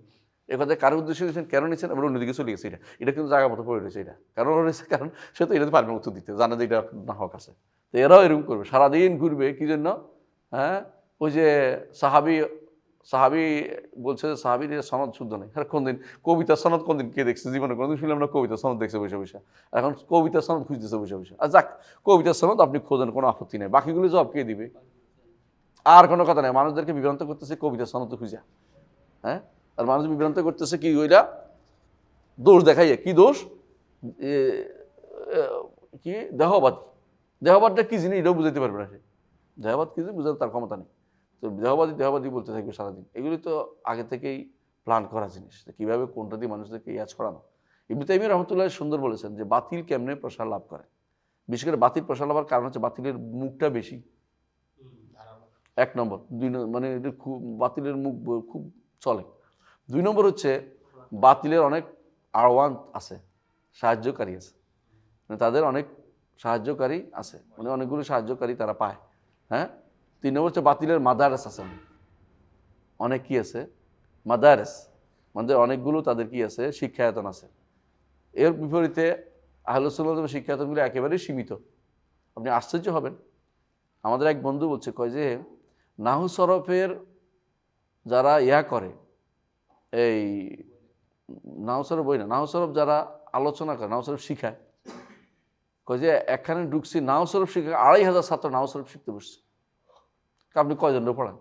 এ কথা কারো উদ্দেশ্যে দিয়েছেন, কেন নিচ্ছেন, এবার অন্যদিকে চলে গেছে। এটা কিন্তু জায়গা মতো পড়ে রয়েছে। এটা কারণ রয়েছে, কারণ সে তো এটাতে পারবে উত্তর দিতে, জানে যে এটা না হক আছে। তো এরাও এরকম করবে, সারাদিন ঘুরবে কী জন্য? হ্যাঁ, ওই যে সাহাবি বলছে যে সাহাবির সনদ শুদ্ধ নেই। আর কোনদিন কবিতার সনদ কোনদিন কে দেখছে জীবনে? কোনদিন শুনলাম না কবিতার সনদ দেখছে বসে বসে। এখন কবিতার সনদ খুঁজতেছে বসে বসে। আর যাক, কবিতার সনদ আপনি খোঁজেন, কোনো আপত্তি নেই, বাকিগুলো জবাব কে দিবে? আর কোনো কথা নেই, মানুষদেরকে বিভ্রান্ত করতেছে কবিতার সনদ খুঁজা। হ্যাঁ, আর মানুষ বিভ্রান্ত করতেছে কি, ওইটা দোষ দেখাইয়া। কি দোষ? কি দেহবাদটা কি জিনিস এটাও বুঝাইতে পারবে না সে। দেহবাদ কি জিনিস বুঝাতে তার ক্ষমতা নেই। তো দেহবাদী বলতে থাকবে সারাদিন। এগুলি তো আগে থেকেই প্ল্যান করা জিনিস, কীভাবে কোনটা দিয়ে মানুষদেরকে ছড়ানো। ইবনে তাইমিয়া রাহমাতুল্লাহ সুন্দর বলেছেন যে বাতিল কেমনে প্রসার লাভ করে। বিশেষ করে বাতিল প্রসার লাভের কারণ হচ্ছে বাতিলের মুখটা বেশি, 1 নম্বর। 2 মানে এটা খুব বাতিলের মুখ খুব চলে। 2 নম্বর হচ্ছে বাতিলের অনেক আওয়ান আছে, সাহায্যকারী আছে, মানে তাদের অনেক সাহায্যকারী আছে, মানে অনেকগুলো সাহায্যকারী তারা পায়। হ্যাঁ, 3 নম্বর হচ্ছে বাতিলের মাদারেস আছে, অনেক কি আছে, মাদারেস, মানে অনেকগুলো তাদের কি আছে, শিক্ষায়তন আছে। এর বিপরীতে আহলে সুন্নাত শিক্ষায়তনগুলো একেবারেই সীমিত। আপনি আশ্চর্য হবেন, আমাদের এক বন্ধু বলছে, কয় যে নাহু সরফের যারা করে, এই নাহু সরফ বই না, নাহু সরফ যারা আলোচনা করে, নাহু সরফ শিখায়, কয় যে একখানে ঢুকছি নাহু সরফ শিখে 2500 ছাত্র নাহু সরফ শিখতে বসছে। আপনি কয়জন পড়ান?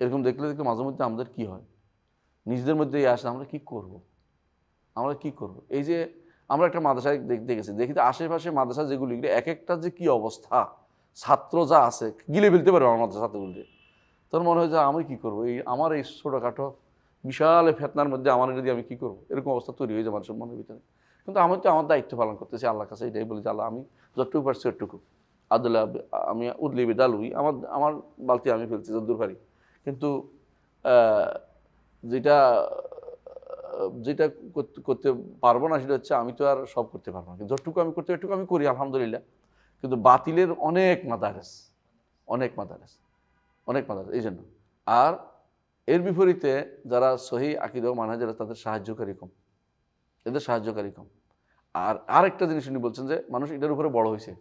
এরকম দেখলে মাঝে মধ্যে আমাদের কি হয়, নিজেদের মধ্যে আসে, আমরা কি করব। এই যে আমরা একটা মাদ্রাসায় দেখতে গেছি, দেখি তো আশেপাশে মাদ্রাসা যেগুলি, এক একটা যে কি অবস্থা, ছাত্র যা আছে গিলে ফেলতে পারবে আমার মাদ্রাসা ছাত্রগুলিকে। তখন মনে হয় যে আমি কি করবো, আমার এই ছোটোখাটো বিশাল ফেতনার মধ্যে আমার যদি আমি কি করবো, এরকম অবস্থা তৈরি হয়ে যায় মানুষের মনের ভিতরে। কিন্তু আমি তো আমার দায়িত্ব পালন করতেছি আল্লাহর কাছে, এটাই বলি যে আল্লাহ আমি যতটুকু পারছি ওটুকু, আদুল্লাহ আমি উদলি বেদালুই, আমার বালতি আমি ফেলছি যদ্দূর পারি। কিন্তু যেটা করতে পারবো না সেটা হচ্ছে আমি তো আর সব করতে পারবো না, কিন্তু যতটুকু আমি করতে এটুকু আমি করি আলহামদুলিল্লাহ। কিন্তু বাতিলের অনেক মাদারেস, এই জন্য। আর এর বিপরীতে যারা সহি আকীদা ও মানহাজ, যারা তাদের সাহায্যকারী কম, এদের সাহায্যকারী কম। আর আরেকটা জিনিস উনি বলছেন যে মানুষ এটার উপরে বড় হয়েছে,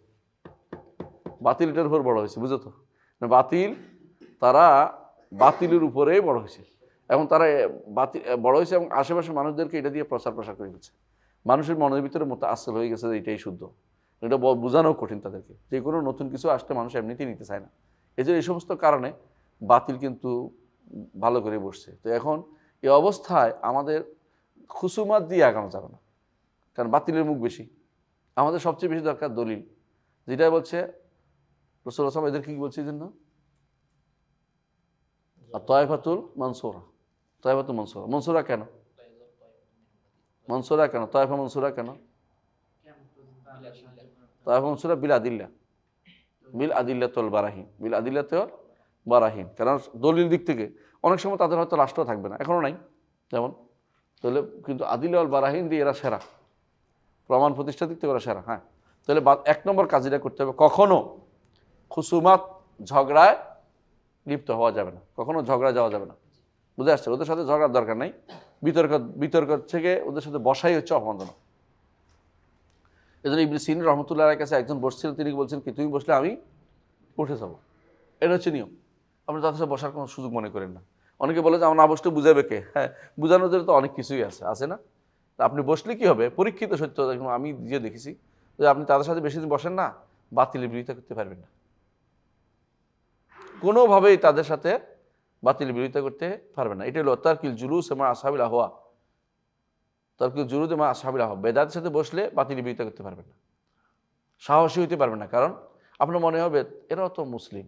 বাতিল এটার উপর বড় হয়েছে, বুঝো তো, তারা বাতিলের উপরেই বড় হয়েছে। এবং তারা বড় হয়েছে এবং আশেপাশের মানুষদেরকে এটা দিয়ে প্রসার করে দিচ্ছে। মানুষের মনের ভিতরে মতো আসল হয়ে গেছে যে এটাই শুদ্ধ। এটা বোঝানো কঠিন তাদেরকে, যে কোনো নতুন কিছু আসলে মানুষ এমনিতেই নিতে চায় না। এই যে এই সমস্ত কারণে বাতিল কিন্তু ভালো করে বসছে। তো এখন এই অবস্থায় আমাদের খুসুমাত দিয়ে আগানো যাবে না, কারণ বাতিলের মুখ বেশি। আমাদের সবচেয়ে বেশি দরকার দলিল, যেটা বলছে রাসূলুল্লাহ সাল্লাল্লাহু আলাইহি ওয়াসাল্লাম এদেরকে কি বলছে এই জন্য, আর তয়ফাতুল মানসুরা, মনসুরা কেন, তয়ফা মনসুরা কেন, তয়ফা মনসুরা বিল আদিল্লাতুল বারাহিন, কারণ দলিল দিক থেকে অনেক সময় তাদের হয়তো রাষ্ট্র থাকবে না, এখনো নাই যেমন, তাহলে কিন্তু আদিল্লাহ বারাহিন দিয়ে এরা সেরা, প্রমাণ প্রতিষ্ঠা দিক থেকে ওরা সেরা। হ্যাঁ, তাহলে 1 নম্বর কাজ এটা করতে হবে, কখনো খুসুমাত ঝগড়ায় লিপ্ত হওয়া যাবে না, কখনো ঝগড়া যাওয়া যাবে না। বুঝে আসছে, ওদের সাথে ঝগড়ার দরকার নাই, বিতর্ক থেকে ওদের সাথে বসাই হচ্ছে অপমানজনক। এই জন্য ইবনে সিরিন রাহমাতুল্লাহর কাছে একজন বসছিলেন, তিনি বলছেন কি, তুমি বসলে আমি উঠে যাবো, এটা হচ্ছে নিয়ম। আপনি তাদের সাথে বসার কোনো সুযোগ মনে করেন না। অনেকে বলে যে আমার না বসলে বুঝাবে কে? হ্যাঁ, বুঝানোর জন্য তো অনেক কিছুই আছে না? আপনি বসলে কি হবে, পরীক্ষিত সত্য, আমি যে দেখেছি যে আপনি তাদের সাথে বেশি দিন বসেন না, বাতিলের বিরোধিতা করতে পারবেন না, কোনোভাবেই তাদের সাথে বাতিল বিরোধিতা করতে পারবে না। এটা হলো তারকিল জুলুস মা আসহাবিল আহওয়া, বেদাতের সাথে বসলে বাতিল বিরোধিতা করতে পারবেন না, সাহসী হইতে পারবেন না। কারণ আপনার মনে হবে এরাও তো মুসলিম,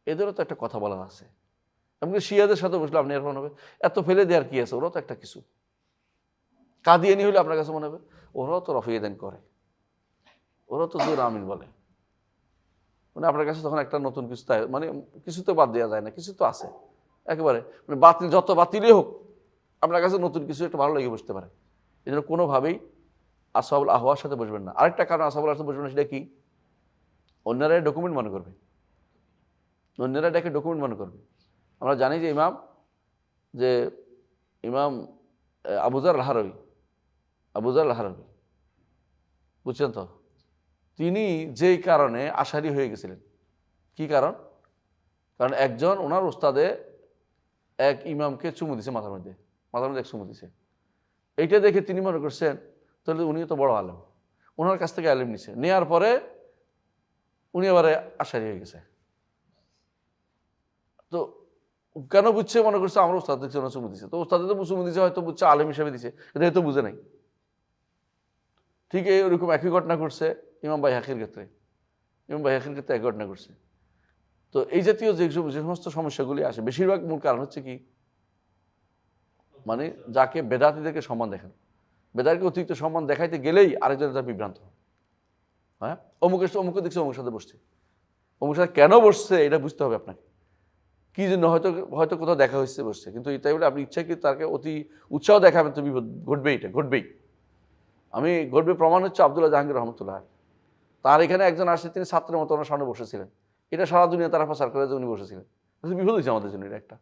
এদেরও তো একটা কথা বলার আছে। এমনকি শিয়াদের সাথে বসলে আপনি এর মনে হবে এত ফেলে দেওয়ার কি আছে, ওরাও তো একটা কিছু। কাদিয়ানি হলে আপনার কাছে মনে হবে ওরাও তো রফিয়েদান করে, ওরাও তো জোর আমিন বলে। মানে আপনার কাছে তখন একটা নতুন কিছু, মানে কিছু তো বাদ দেওয়া যায় না, কিছু তো আছে একেবারে, মানে বাতিল যত বাতিলই হোক আপনার কাছে নতুন কিছু একটা ভালো লেগে বসতে পারে। এই জন্য কোনোভাবেই আসহাবুল আহওয়ার সাথে বসবেন না। আরেকটা কারণ আসহাবুল আহওয়ার সাথে বসবেন না, সেটা কি? অন্যরা ডকুমেন্ট মনে করবে, অন্যরা এটাকে ডকুমেন্ট মনে করবে। আমরা জানি যে ইমাম আবু যর আল হারবি, বুঝছেন তো, তিনি যেই কারণে আশারি হয়ে গেছিলেন। কি কারণ? কারণ একজন ওনার ওস্তাদে এক ইমামকে চুমু দিছে মাথার মধ্যে এক চুমু দিছে। এইটা দেখে তিনি মনে করছেন তাহলে উনিও তো বড় আলেম, ওনার কাছ থেকে আলেম নিছে, নেওয়ার পরে উনি এবারে আশারি হয়ে গেছে। তো কেন বুঝছে? মনে করছে আমার ওস্তাদ দেখছে ওনার চুমু দিছে, তো ওস্তাদে তো চুমু দিছে, হয়তো বুঝছে আলেম হিসেবে দিছে, কিন্তু এ তো বুঝে নাই। ঠিক ওরকম একই ঘটনা ঘটছে ইমাম বাইহাকির ক্ষেত্রে। একই ঘটনা ঘটছে। তো এই জাতীয় যে সমস্ত সমস্যাগুলি আসে, বেশিরভাগ মূল কারণ হচ্ছে কি, মানে যাকে বেদাতীদেরকে সম্মান দেখান, বেদাতকে অতিরিক্ত সম্মান দেখাইতে গেলেই আরেকজনের তার বিভ্রান্ত হয়। হ্যাঁ, অমুকে দেখছে অমুকের সাথে বসছে, অমুকের সাথে কেন বসছে এটা বুঝতে হবে আপনাকে, কি জন্য, হয়তো কোথাও দেখা হয়েছে বসছে, কিন্তু এটাই বলে আপনি ইচ্ছা কি তাকে অতি উৎসাহ দেখাবেন তো বিপদ ঘটবেই, এটা ঘটবেই। ঘটবে প্রমাণ হচ্ছে আব্দুল্লাহ জাহাঙ্গীর রহমতুল্লাহ, তার এখানে একজন আসছে, তিনি ছাত্রের মতো ওনার সামনে বসেছিলেন, এটা সারা দুনিয়া তারা প্রচার করে যে উনি বসেছিলেন। বিপদ হয়েছে আমাদের জন্য। এটা একটা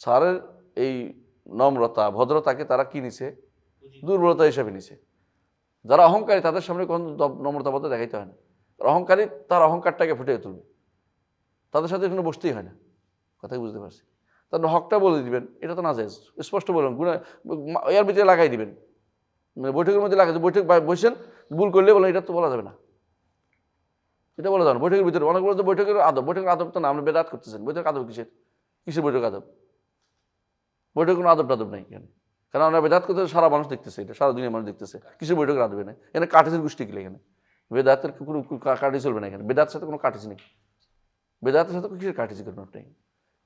স্যারের এই নম্রতা ভদ্রতাকে তারা কি নিছে? দুর্বলতা হিসেবে নিছে। যারা অহংকারী তাদের সামনে কোনো নম্রতা ভদ্র দেখাইতে হয় না। অহংকারী তার অহংকারটাকে ফুটিয়ে তুলবে, তাদের সাথে এখানে বসতেই হয় না। কথাই বুঝতে পারছি? তার হকটা বলে দিবেন, এটা তো না যায়, স্পষ্ট বলবেন, গুণা এর ভিতরে লাগাই দিবেন, মানে বৈঠকের মধ্যে লাগাই, বৈঠক বসেন, ভুল করলে বলেন এটা তো বলা যাবে না, এটা বলা যাবে না। বৈঠকের ভিতরে অনেক বলতে বৈঠকের আদব তো না, আপনি বেদাত করতেছেন। বৈঠক আদব কিসের বৈঠক আদব? বৈঠক কোনো আদব টাদব নাই এখানে, কারণ আমরা বেদাত করতে সারা মানুষ দেখতেছে, এটা সারা দুনিয়ার মানুষ দেখতেছে। কিসের বৈঠকের আদবে নেই এখানে? কাটিসের গোষ্ঠী কিলে এখানে? বেদাতের কোনো কাটি চলবে না এখানে, বেদাতের সাথে কোনো কাটিস নেই। বেদাতের সাথে কিসের কাটিসি করবেন আপনি?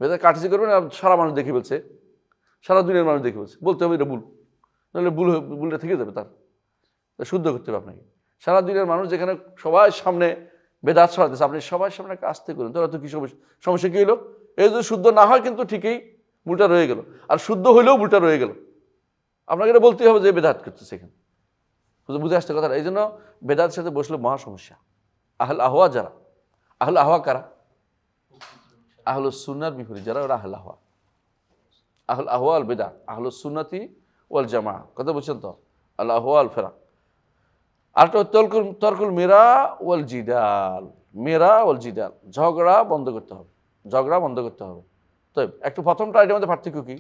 বেদাত কাটিসি করবেন, সারা মানুষ দেখে বলছে, সারা দুনিয়ার মানুষ দেখে বলছে, বলতে হবে এটা ভুল, নাহলে ভুলটা থেকে যাবে, তার শুদ্ধ করতে হবে আপনাকে। সারা দুনিয়ার মানুষ যেখানে সবার সামনে বেদাত ছড়াতেছে, আপনি সবার সামনে আসতে করুন, তোরা তো কি সমস্যা কী হলো? এই যদি শুদ্ধ না হয় কিন্তু ঠিকই ভুলটা রয়ে গেল, আর শুদ্ধ হইলেও ভুলটা রয়ে গেল, আপনাকে এটা বলতেই হবে যে বেদাত করতেছে এখানে। বুঝে আসতে কথা। এই জন্য বেদাতের সাথে বসলে মহা সমস্যা। আহল আহওয়া যারা, আহল আহওয়া কারা? আহল সুন্নার বিপরীত যারা, ওরা আহল আহওয়া। আহল আহওয়া আল বেদা, আহল সুন্নাতি ওয়াল জামা, কথা বলছেন তো? আল আহওয়া আল ফেরা। আরেকটা তর্কুল মেরা ওয়াল জিদাল, ঝগড়া বন্ধ করতে হবে, তো একটু প্রথমটা এটার মধ্যে পার্থক্য কি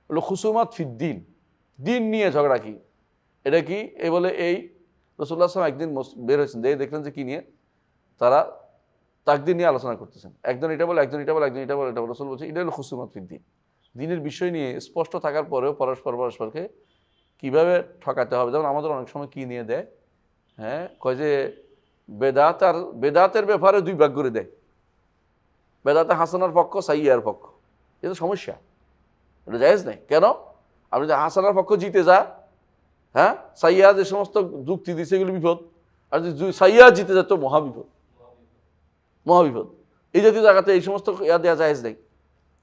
হলো? খুসুমাত ফিদ্দিন, দিন নিয়ে ঝগড়া কি? এটা কি? এই বলে এই রাসূলুল্লাহ সাল্লাল্লাহু আলাইহি ওয়াসাল্লাম একদিন বের হয়েছেন, দেখলেন যে কি নিয়ে তারা তাকদীর নিয়ে আলোচনা করতেছেন, একজন এটা বলে, একজন এটা বলে, এটা বলে। রাসূল বলছে এটা হলো খুসুমাত ফিদ্দিন, দিনের বিষয় নিয়ে স্পষ্ট থাকার পরেও পরস্পরকে কিভাবে ঠকাতে হবে। যেমন আমাদের অনেক সময় কি নিয়ে দেয়, হ্যাঁ, কয় যে বেদাতের ব্যাপারে দুই ভাগ করে দেয়, বেদাতে হাসানার পক্ষ, সাইয়ার পক্ষ। এটা সমস্যা, এটা জায়েজ নেই। কেন? আপনি যে হাসানার পক্ষ জিতে যা, হ্যাঁ, সাইয়া যে সমস্ত যুক্তি দিচ্ছে এগুলো বিপদ, আর যদি সাইয়া জিতে যায় তো মহাবিপদ। এই জাতীয় জায়গাতে এই সমস্ত ইয়া দেওয়া জায়েজ নেই,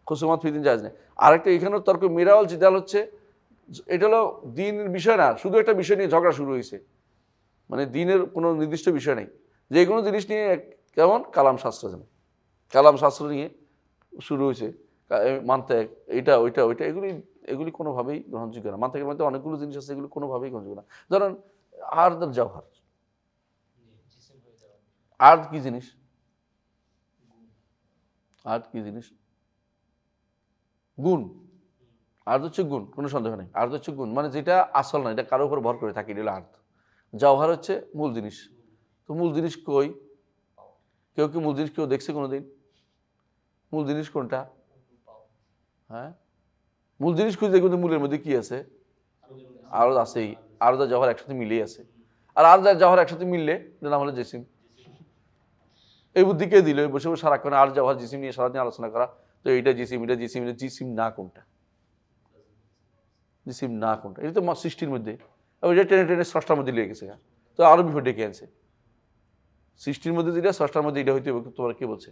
খুসুমাত ফিদ্দিন জায়েজ নেই। আরেকটা এখানেও তর্ক মিরাওয়াল জিদাল হচ্ছে, এটা হলো দিনের বিষয় না, শুধু একটা বিষয় নিয়ে ঝগড়া শুরু হয়েছে, মানে দিনের কোনো নির্দিষ্ট বিষয় নেই, যে কোনো জিনিস নিয়ে, কেমন কালাম শাস্ত্র নিয়ে শুরু হয়েছে, মানতে এইটা ওইটা এগুলি কোনোভাবেই গ্রহণযোগ্য না। মান্তেকের মধ্যে অনেকগুলো জিনিস আছে, এগুলো কোনোভাবেই গ্রহণযোগ্য না। ধরেন আর্দের জওহার, আর্দ কি জিনিস? গুণ। আর্দ হচ্ছে গুণ, কোনো সন্দেহ নেই। আর্দ হচ্ছে গুণ, মানে যেটা আসল না, এটা কারোর উপর ভর করে থাকে, এটা হলো আর্দ। জওহার হচ্ছে মূল জিনিস। তো মূল জিনিস কই? কেউ কি মূল জিনিস কেউ দেখছে কোনোদিন? মূল জিনিস কোনটা? হ্যাঁ, মূল জিনিস খুঁজে দেখুন মূলের মধ্যে কি আছে? আরদ আছেই, আরদ আর জওহার একসাথে মিলেই আছে। আর আরদ আর জওহার একসাথে মিললে এটার নাম হলো জিসিম। এই বুদ্ধি কে দিল? বসে বসে সারাক্ষণ আর জওহার জিসিম নিয়ে সারাদিন আলোচনা করা, তো এইটা জিসিম, এটা জিসিম, এটা জিসিম না কোনটা? জিসিম না কোনটা? এটা তো সৃষ্টির মধ্যে, ওইটা টেনে টেনে স্রষ্টার মধ্যে লেগে গেছে, তো আরো বিপদ ডেকে আনছে। সৃষ্টির মধ্যে যেটা, স্রষ্টার মধ্যে এটা হইতে হবে, তোমার কে বলছে?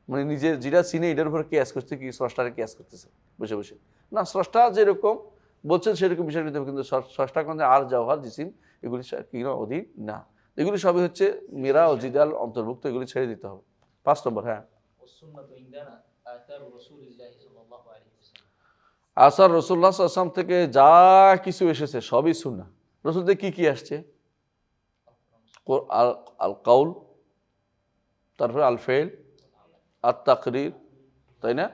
মানে নিজের যেটা চিনে এটার উপরে কেয়াস করছে, কি স্রষ্টারে কেয়াস করতেছে বসে বসে। না, স্রষ্টা যেরকম বলছেন সেরকম বিষয় নিতে হবে, কিন্তু স্রষ্টা কোন আর জওহার জিসিম এগুলি কি অধীন না, এগুলি সবই হচ্ছে মিরা ও জিদাল অন্তর্ভুক্ত, এগুলি ছেড়ে দিতে হবে। 5 নম্বর, হ্যাঁ, والسنة عندنا آثار رسول الله صلى الله عليه وسلم। আসার রাসূলুল্লাহ সাল্লাল্লাহু আলাইহি ওয়াসাল্লাম থেকে যা কিছু এসেছে সবই সুন্নাহ। রাসূল থেকে কি কি আসছে? আল কাউল, তারপরে আল ফেল, আর তাকরির, তাই না?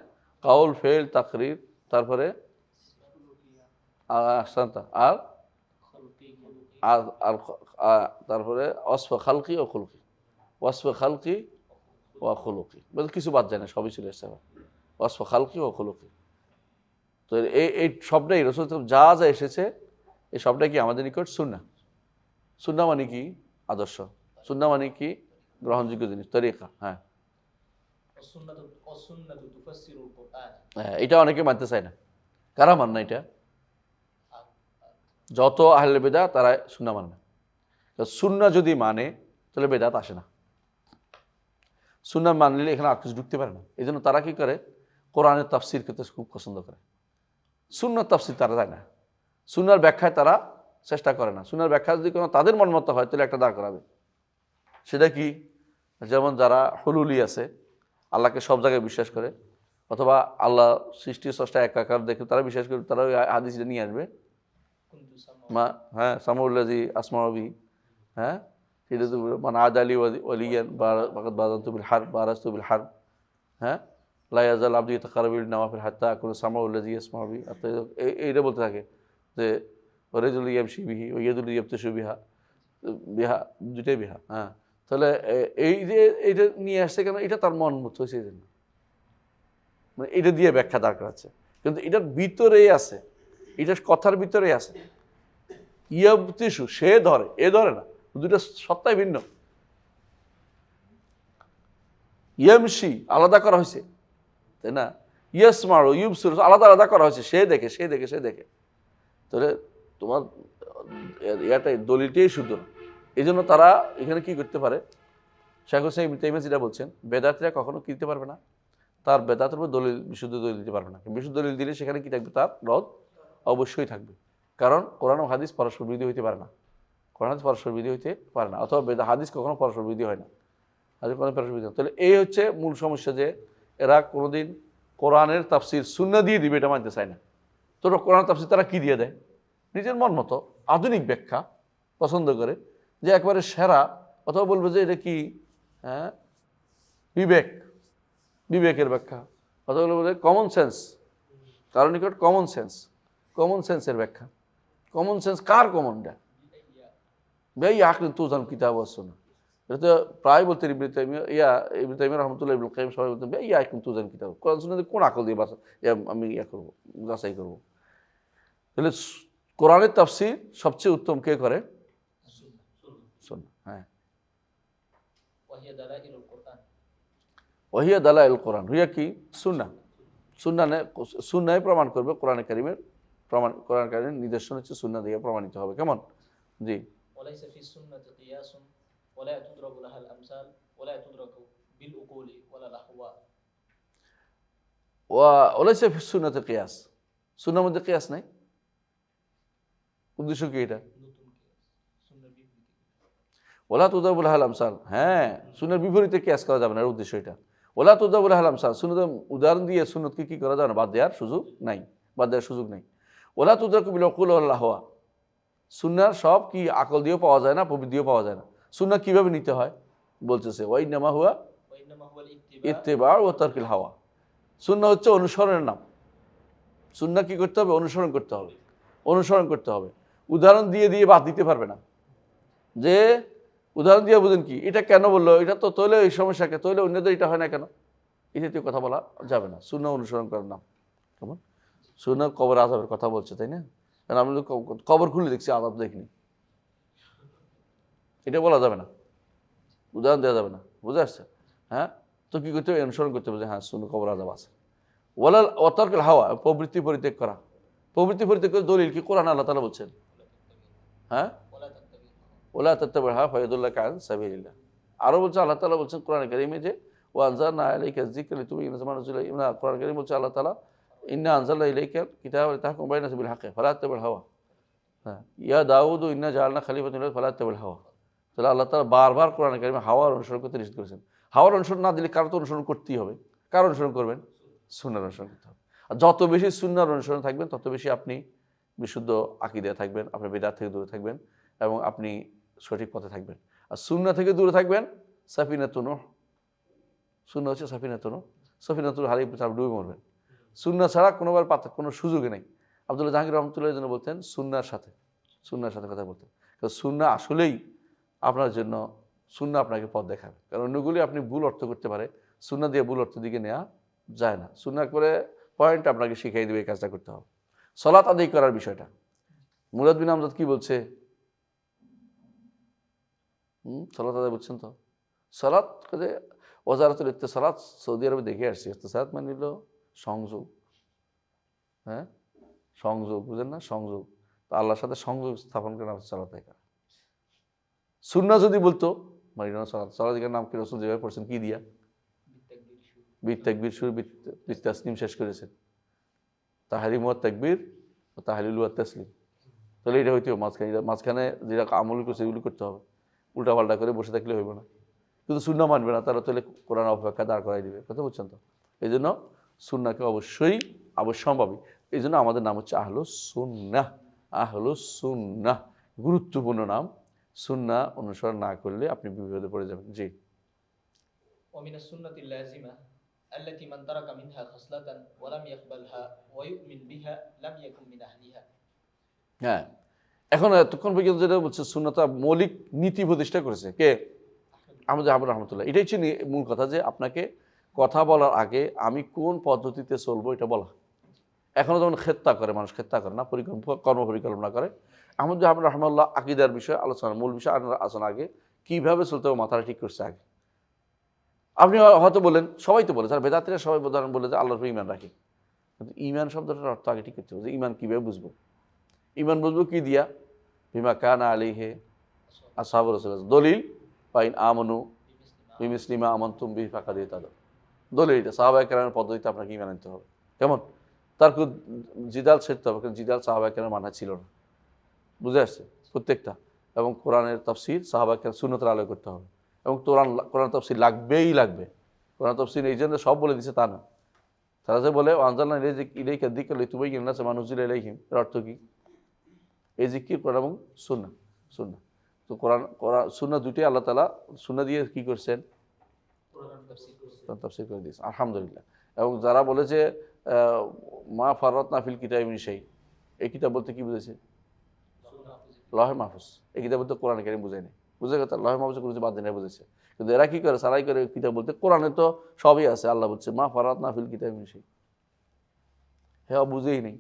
কাউল, ফেল, তাকরির, তারপরে আর তারপরে ওয়াসফ খালকি ও খুলকি, ওয়াসফ খালকি ও খুলুকি, বলতে কিছু বাদ যায় না, সবই চলে এসছে। ওয়াসফ খালকি ও খুলুকি, তো এই সবটাই রাসূল যা যা এসেছে এই সবটাই কি আমাদের নিকট সুন্নাহ। সুন্নাহ মানে কি? আদর্শ। সুন্নাহ মানে কি? গ্রহণযোগ্য জিনিস, তরিকা। হ্যাঁ, والسنة تفسر القرآن। হ্যাঁ, এটা অনেকে মানতে চায় না। কারা মান না এটা? যত আহলে বেদাত তারা সুন্নাহ মানে না। সুন্নাহ যদি মানে তাহলে বেদাত আসে না। সুন্নাহ মানলে এখানে আর কিছু ঢুকতে পারে না। এই জন্য তারা কি করে? কোরআনের তাফসির করতে খুব পছন্দ করে। সুন্নাহর তাফসির তারা যায় না, সুন্নাহর ব্যাখ্যায় তারা চেষ্টা করে না। সুন্নাহর ব্যাখ্যা যদি কোনো তাদের মন মতো হয় তাহলে একটা দাঁড় করাবে। সেটা কি? যেমন যারা হুলুলি আছে, আল্লাহকে সব জায়গায় বিশ্বাস করে, অথবা আল্লাহ সৃষ্টি স্রষ্টা একাকার দেখে তারা বিশ্বাস করে, তারা ওই হাদিসটা নিয়ে আসবে। হ্যাঁ, সামাউল্লাজি আসমাবি, হ্যাঁ, সেটা তো মানে আদ আলী ওয়ালিয়ান বাজান্তুবিল হার বারাস্তুবিল হার, হ্যাঁ, লাইয়াজাল আব্দি তাকারাবিল নওয়াফিল হাত্তা কোনো সামাউল্লাজি আসমাবি, এইটা বলতে থাকে যে রেজুল ইয়ামশি বিহি ও ইয়েদুল ইয়াবতেশু বিহা, বিহা দুটাই বিহা। হ্যাঁ, তাহলে এই যে এইটা নিয়ে আসছে কেন? এটা তার মন মতো হয়েছে, এই জন্য মানে এটা দিয়ে ব্যাখ্যা দাঁড় করাচ্ছে। কিন্তু এটার ভিতরেই আছে, এটা কথার ভিতরেই আছে। ইয়াবতেশু সে ধরে, এ ধরে না, দুটা সত্তাই ভিন্ন। ইয়ামশি আলাদা করা হয়েছে, তাই না? ইয়াসমাউ ইউবসির আলাদা আলাদা করা হয়েছে, সে দেখে, সে দেখে, সে দেখে। তাহলে তোমার ইয়াটাই দলিলটাই শুদ্ধ না। এই জন্য তারা এখানে কি করতে পারে? শেখ হোসেন ইবনে তাইমিয়া যেটা বলছেন, বেদাতিরা কখনো কি দিতে পারবে না? তার বেদাতের উপর দলিল, বিশুদ্ধ দলিল দিতে পারবে না। বিশুদ্ধ দলিল দিলে সেখানে কি থাকবে? তার রদ অবশ্যই থাকবে। কারণ কোরআন ও হাদিস পরস্পর বিরোধী হইতে পারে না। কোরআন হাদিস পরস্পর বিরোধী হইতে পারে না, অথবা হাদিস কখনো পরস্পর বিরোধী হয় না। হাদিস কখনো পরস্পর বিরোধী হয় না। তাহলে এই হচ্ছে মূল সমস্যা, যে এরা কোনোদিন কোরআনের তাফসির সুন্নাহ দিয়ে দিবে এটা মানতে চায় না। তো কোরআন তাফসির তারা কি দিয়ে দেয়? নিজের মন মতো আধুনিক ব্যাখ্যা পছন্দ করে, যে একবারে সেরা, অথবা বলবে যে এটা কি, হ্যাঁ, বিবেক, বিবেকের ব্যাখ্যা, অথবা বলবে কমন সেন্স, কারণ নিকট কমন সেন্স, কমন সেন্সের ব্যাখ্যা। কমন সেন্স কার কমনটা? ভাই আকলিন তুজান কিতাব ওয়াস সুন্নাহ, এটা তো প্রায় বলতেন ইবনে তাইমিয়া রাহমাতুল্লাহ, ইবনুল কাইয়িম সবাই বলতেন ভাই আকলিন তুজান কিতাব, কোরআন সুন্নাহ কোন আকল দিয়ে আমি ইয়া করবো, যাচাই করবো। তাহলে কোরআনের তাফসীর সবচেয়ে উত্তম কে করে? সুন্নাহ। হ্যাঁ, وهي دلائل القرآن। ওহিয়া দালাইল কোরআন, হুইয়া কি? সুন্নাহ। সুন্নাহ প্রমাণ করবে কোরআন কারীমের প্রমাণ, কোরআন কারীমের নিদর্শন হচ্ছে সুন্নাহ দিয়ে প্রমাণিত হবে। কেমন? জি। وليس في السنة قياس ولا تدرك لها الأمثال ولا تدرك بالعقول ولا الأهواء। ওলাইসা ফিস সুন্নাতে কিয়াস, সুন্নাহর মধ্যে কিয়াস নাই। উদ্দেশ্য কি এটা? নতুন কিয়াস, সুন্নাহর বিপরীতে। ওলা তুদাবুল হাল আমসাল, হ্যাঁ, সুন্নাহর বিপরীতে কিয়াস করা যাবে না, এর উদ্দেশ্য এটা। ওলা তুদাবুল হাল আমসাল, সুন্নাতের উদাহরণ দিয়ে সুন্নতকে কি করা যাবে না? বাদ দেওয়ার সুযোগ নাই, বাদ দেওয়ার সুযোগ নেই। ওলা তুদারকু বিল উকুল ওয়াল আহওয়া, সুন্নাহর সব কি আকল দিয়েও পাওয়া যায় না, প্রবৃত্তি দিয়েও পাওয়া যায় না। সুন্নাহ কিভাবে নিতে হয় বলতেছে, ওয়াইন্নামা হুয়া وإنما هو الاتباع ইত্তিবা ওয়া তারকিল হাওয়া। সুন্নাহ হচ্ছে অনুসরণের নাম। সুন্নাহ কি করতে হবে? অনুসরণ করতে হবে, অনুসরণ করতে হবে। উদাহরণ দিয়ে দিয়ে বাদ দিতে পারবে না। যে উদাহরণ দিয়ে বুঝেন কি, এটা কেন বললো, এটা তো তৈলে এই সমস্যাকে, তৈলে অন্যদের এটা হয় না কেন, এই জাতীয় কথা বলা যাবে না। সুন্নাহ অনুসরণ করার নাম। কেমন? সুন্নাহ কবর আযাবের কথা বলছে, তাই না? কারণ আমি কবর খুলে দেখছি, আযাব দেখিনি, এটা বলা যাবে না, উদাহরণ দেওয়া যাবে না। বুঝে আসছে? হ্যাঁ, তো কি করতে হবে? অনুসরণ করতে হবে যে হ্যাঁ সুন্নাহ কবর আযাব আছে। ওয়ালাল ওয়াতারকুল হাওয়া, প্রবৃত্তি পরিত্যাগ করা। প্রবৃত্তি পরিত্যাগ করে দলিল কি? কোরআন আল্লাহ তাআলা বলছেন, হ্যাঁ, ولا تتبع ওলা তাত্তাবি'হা ফায়াদুল্লাকা আন সাবিলিল্লাহ। আরো বলছে আল্লাহ তাআলা বলছেন কোরআনে কারীমে যে ও আনজালনা আলাইকা যিকরা লিতুবাইয়িনা লিন-নাসি মা নুজিলা ইলাইহিম। কোরআন কারীম বলছে আল্লাহ তাআলা ইন্না আনজালনা ইলাইকাল কিতাবা লিতাহকুমা বাইনান নাসি বিল হাক্কি ফালা তাত্তাবিল হাওয়া। হ্যাঁ, ইয়া দাউদু ইন্না জাআলনা খলিফাতান ফিল আরদি ফালা তাত্তাবিল হাওয়া। তাহলে আল্লাহ তাআলা বারবার কোরআন কারীমে হাওয়ার অনুসরণ করতে নিষেধ করেছেন। হাওয়ার অনুসরণ না দিলে কারো তো অনুসরণ করতেই হবে। কার অনুসরণ করবেন? সুন্নাহর অনুসরণ করতে হবে। আর যত বেশি সুন্নাহর অনুসরণ থাকবেন তত বেশি আপনি বিশুদ্ধ আকীদায় থাকবেন, আপনি বিদআত থেকে দূরে থাকবেন এবং আপনি সঠিক পথে থাকবেন। আর সুন্নাহ থেকে দূরে থাকবেন সাফিনাতুন নূহ। সুন্নাহ হচ্ছে সাফিনাতুন নূহ। সাফিনাতুল হারিয়ে আপনি ডুবে মরবেন। সুন্নাহ ছাড়া কোনোবার কোনো সুযোগই নেই। আব্দুল্লাহ জাহাঙ্গীর রহমতুল্লাহ জন্য বলতেন সুন্নাহর সাথে কথা বলতেন। কারণ সুন্নাহ আসলেই আপনার জন্য, সুন্নাহ আপনাকে পথ দেখাবে। কারণ অন্যগুলি আপনি ভুল অর্থ করতে পারে, সুন্নাহ দিয়ে ভুল অর্থ দিকে নেওয়া যায় না। সুন্নাহ করে পয়েন্ট আপনাকে শিখিয়ে দেবে এই কাজটা করতে হবে। সালাত আদায় করার বিষয়টা মুরাদ বিন আমজাদ কি বলছে? সালাত আদায় বলছেন তো? সালাত করে ওয়াজারাতুল ইত্তিসালাত সৌদি আরবে দেখে আসছি। ইত্তিসালাত মানে হলো সংযোগ। হ্যাঁ, সংযোগ, বুঝেন না? সংযোগ। তো আল্লাহর সাথে সংযোগ স্থাপন করে আমাদের সালাত আদায় করা। সুন্নাহ যদি বলতো মানে সালাতের নাম কি রাসূল যেভাবে পড়ছেন কি দিয়া? বিত্তাকবীর শুরু, বিত্তাসলিম শেষ করেছেন। তাহরিম ওয়াত তাকবীর ও তাহলিল ওয়াত তাসলিম। তাহলে এটা হইতেও মাঝখানে যেটা আমল করছে এগুলো করতে হবে। উল্টাপাল্টা করে বসে থাকলে হইব না। কিন্তু সুন্নাহ মানবে না তারা, তাহলে কোরআন অপেক্ষা দাঁড় করাই দিবে। কথা বুঝছেন তো? এই জন্য সুন্নাহকে অবশ্যই অবশ্যম্ভাবী। এই জন্য আমাদের নাম হচ্ছে আহলুস সুন্নাহ। আহলুস সুন্নাহ গুরুত্বপূর্ণ নাম। সুন্নাহ অনুসরণ না করলে আপনি বিপদে পড়ে যাবেন। জি। ومن السنة اللازمة التي من ترك منها خصلة ولم يقبلها ويؤمن بها لم يكن من أهلها. হ্যাঁ, এখন এতক্ষণ পর্যন্ত যেটা বলছে সুন্নাহটা মৌলিক নীতি প্রতিষ্ঠা করেছে কে? আহমদ হাবিব রহমতুল্লাহ। এটাই হচ্ছে মূল কথা, যে আপনাকে কথা বলার আগে আমি কোন পদ্ধতিতে চলবো এটা বলা। এখনও যেমন খেত্তা করে, মানুষ খেত্তা করে না, কর্ম পরিকল্পনা করে। আহমদ হাবিব রহমাল্লাহ আকীদার বিষয়ে আলোচনা, মূল বিষয় আলোচনা আগে কীভাবে চলতে হবে মাথাটা ঠিক করছে আগে। আপনি হয়তো বলেন, সবাই তো বলে, যারা বেদাতিরা সবাই উদাহরণ বলে যে আল্লাহর উপর ঈমান রাখি। কিন্তু ঈমান শব্দটার অর্থ আগে ঠিক করতে হবে, যে ঈমান কীভাবে বুঝবো। ঈমান বুঝবো কি দিয়া? বিমা কানা আলাইহি আসহাবুর রাসূল। দলিল পাইন আমানু বিমিসলিমা আমানতুম বিহি ফাকাদ ইহতাদাউ। দলিল এটা সাহাবায়ে কেরামের পদ্ধতিতে আপনাকে ঈমান আনতে হবে। কেমন? তার জিদাল ছেড়তে হবে, কারণ জিদাল সাহাবায়ে কেরামের মানা ছিল না। বুঝে আসছে প্রত্যেকটা। এবং কোরআনের তাফসীর সাহাবায়ে কেরাম সুন্নতের আলোয় করতে হবে। এবং কোরআন তাফসীর লাগবেই লাগবে। কোরআন তাফসীর এই জন্য সব বলে দিছে তা না। তারা যে বলে আনজালনা ইলাইকা যিকরা লিতুবাইয়িনা লিন-নাসি মা নুজিলা ইলাইহিম, এর অর্থ কি? এই জিকির কোরআন এবং সুন্নাহ। তো কোরআন সুন্নাহ দুটোই আল্লাহ তাআলা সুন্নাহ দিয়ে কি করছেন? কোরআন তাফসীর করে দিয়েছেন, আলহামদুলিল্লাহ। এবং যারা বলে যে মা ফাররাতনা ফিল কিতাবি মিন শাই, এই কিতাব বলতে কি বুঝেছে? লহে মাহফুজ। এই কিতাব বলতে কোরআন কারীম বুঝায় নাই। বুঝে গেছে লহে মাহফুজ কোনো কিছু বাদ দিয়ে বুঝেছে। কিন্তু এরা কি করে? সারাই করে কিতাব বলতে কোরআনে তো সবই আছে। আল্লাহ বলছে মা ফাররাতনা ফিল কিতাবি মিন শাই। হ্যাঁ, বুঝেই নেই।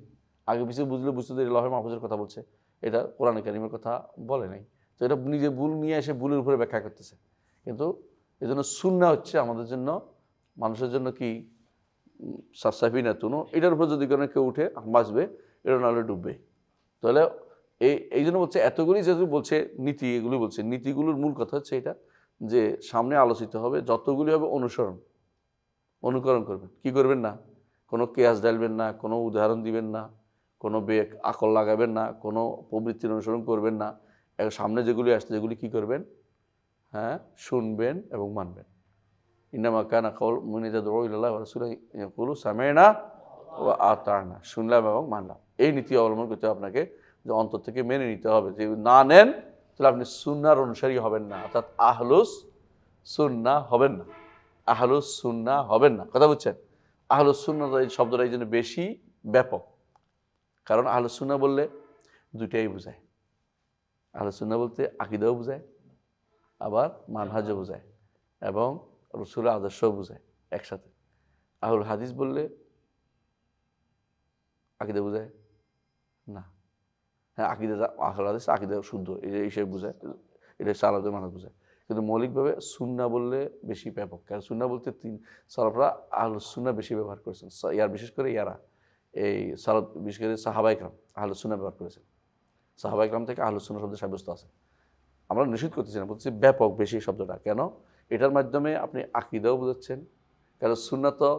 আগে পিছিয়ে বুঝলে বুঝতে দেরি লহে মাহফুজের কথা বলছে, এটা কোরআন কারীমের কথা বলে নাই। তো এটা নিজে ভুল নিয়ে এসে ভুলের উপরে ব্যাখ্যা করতেছে। কিন্তু এই জন্য সুন্নাহ হচ্ছে আমাদের জন্য, মানুষের জন্য কি সাফিনাতুন। এটার উপর যদি কোনো কেউ উঠে বাঁচবে, এটা নাহলে ডুববে। তাহলে এই জন্য বলছে এতগুলি যেহেতু বলছে নীতি, এগুলি বলছে নীতিগুলোর মূল কথা হচ্ছে এটা, যে সামনে আলোচিত হবে যতগুলি হবে অনুকরণ করবেন। কি করবেন না? কোনো কেয়াস ডালবেন না, কোনো উদাহরণ দিবেন না, কোনো আকল লাগাবেন না, কোনো প্রবৃত্তির অনুসরণ করবেন না। সামনে যেগুলি আসছে যেগুলি কি করবেন? হ্যাঁ, শুনবেন এবং মানবেন। ইন্নামা কানা কাউলুল মুমিনিনা ইযা দুউ ইলাল্লাহি ওয়া রাসূলিহি ইয়াকুলু সামি'না ওয়া আতা'না। শুনলাম এবং মানলাম। এই নীতি অবলম্বন করতে হবে আপনাকে, যে অন্তর থেকে মেনে নিতে হবে। যদি না নেন তাহলে আপনি সুন্নাহর অনুসারী হবেন না, অর্থাৎ আহলুস সুন্নাহ হবেন না। আহলুস সুন্নাহ হবেন না। কথা বুঝছেন? আহলুস সুন্নাহ এই শব্দটা এই জন্য বেশি ব্যাপক। কারণ আহলুস সুন্নাহ বললে দুইটাই বোঝায়। আহলুস সুন্নাহ বলতে আকীদাও বোঝায়, আবার মানহাজও বোঝায়, এবং রাসূলের আদর্শও বোঝায় একসাথে। আহলুল হাদিস বললে আকীদা বোঝায় না। হ্যাঁ, আকীদা আহলুল হাদিস আকীদা শুদ্ধ এই হিসেবে বোঝায়, এটা সালাতের মানে বোঝায়। কিন্তু মৌলিকভাবে সুন্নাহ বললে বেশি ব্যাপক। কারণ সুন্নাহ বলতে সালাফরা আহলুস সুন্নাহ বেশি ব্যবহার করেছেন। বিশেষ করে ইয়ারা এই সালাত, বিশেষ করে সাহাবায়ে কেরাম আহলুস সুন্নাহ ব্যবহার করেছেন। সাহাবায়ে কেরাম থেকে আহলুস সুন্নাহ শব্দ সাব্যস্ত আছে। আমরা নিষেধ করতেছি না, বলছি ব্যাপক বেশি শব্দটা। কেন? এটার মাধ্যমে আপনি আকীদাও বুঝাচ্ছেন, কারণ সুন্নাত তো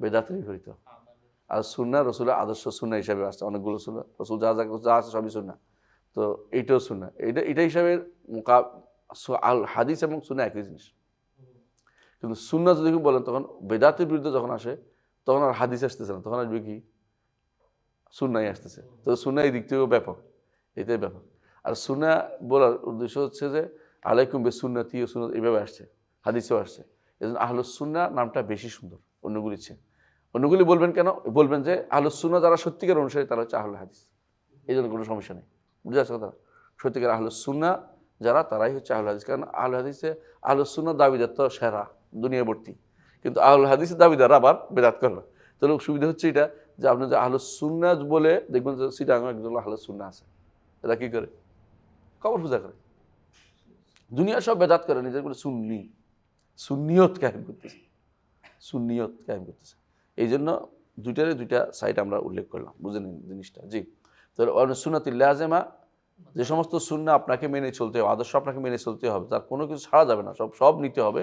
বেদাতে বিপরীত, আর সুন্না রসুলের আদর্শ সুন্না হিসাবে আসছে, অনেকগুলো সুন্না রসুল যা যা যা আছে সবই সুন্না, তো এইটাও সুন্না, এটা হিসাবে হাদিস এবং সুন্না একই জিনিস। কিন্তু সুন্না যদি বলেন তখন বেদাতের বিরুদ্ধে যখন আসে তখন আর হাদিস আসতেছে না, তখন আসবে কি সুন্নাই আসতেছে। তো সুন্না এই দিক থেকেও ব্যাপক, এটাই ব্যাপক। আর সুন্না বলার উদ্দেশ্য হচ্ছে যে আলাইকুম বে সুন্নতি ও সুন্নত এইভাবে আসছে, হাদিসেও আসছে, এই জন্য আহলুস সুন্নাহ নামটা বেশি সুন্দর অন্যগুলির চেয়ে। অন্যগুলি বলবেন কেন, বলবেন যে আহলুস সুন্নাহ যারা সত্যিকার অনুসারী তারা হচ্ছে আহলুল হাদিস, এই জন্য কোনো সমস্যা নেই, বুঝে আসছে কথা। সত্যিকার আহলুস সুন্নাহ যারা তারাই হচ্ছে আহলুল হাদিস, কারণ আহলুল হাদিসে আহলুস সুন্নাহ দাবিদার তো সেরা দুনিয়া ভর্তি, কিন্তু আহলুল হাদিসের দাবিদার আবার বেদাত করবে। তাহলে সুবিধা হচ্ছে এটা যে আপনি যে আহলুস সুন্নাহ বলে দেখবেন যে সিটাগাং একজন আহলুস সুন্নাহ আছে, এরা কি করে কবর পূজা করে, দুনিয়া সব বেদাত করে, নিজের করে সুন্নি সুন্নিয়ত কায়েম করতেছে, সুন্নিয়ত কায়েম করতেছে। এই জন্য দুইটারে দুইটা সাইড আমরা উল্লেখ করলাম, বুঝে নিন জিনিসটা। জি, তাহলে সুন্নাতুল লাযিমা, যে সমস্ত সুন্নাহ আপনাকে মেনে চলতে হবে, আদর্শ আপনাকে মেনে চলতে হবে, তার কোনো কিছু ছাড়া যাবে না, সব নিতে হবে।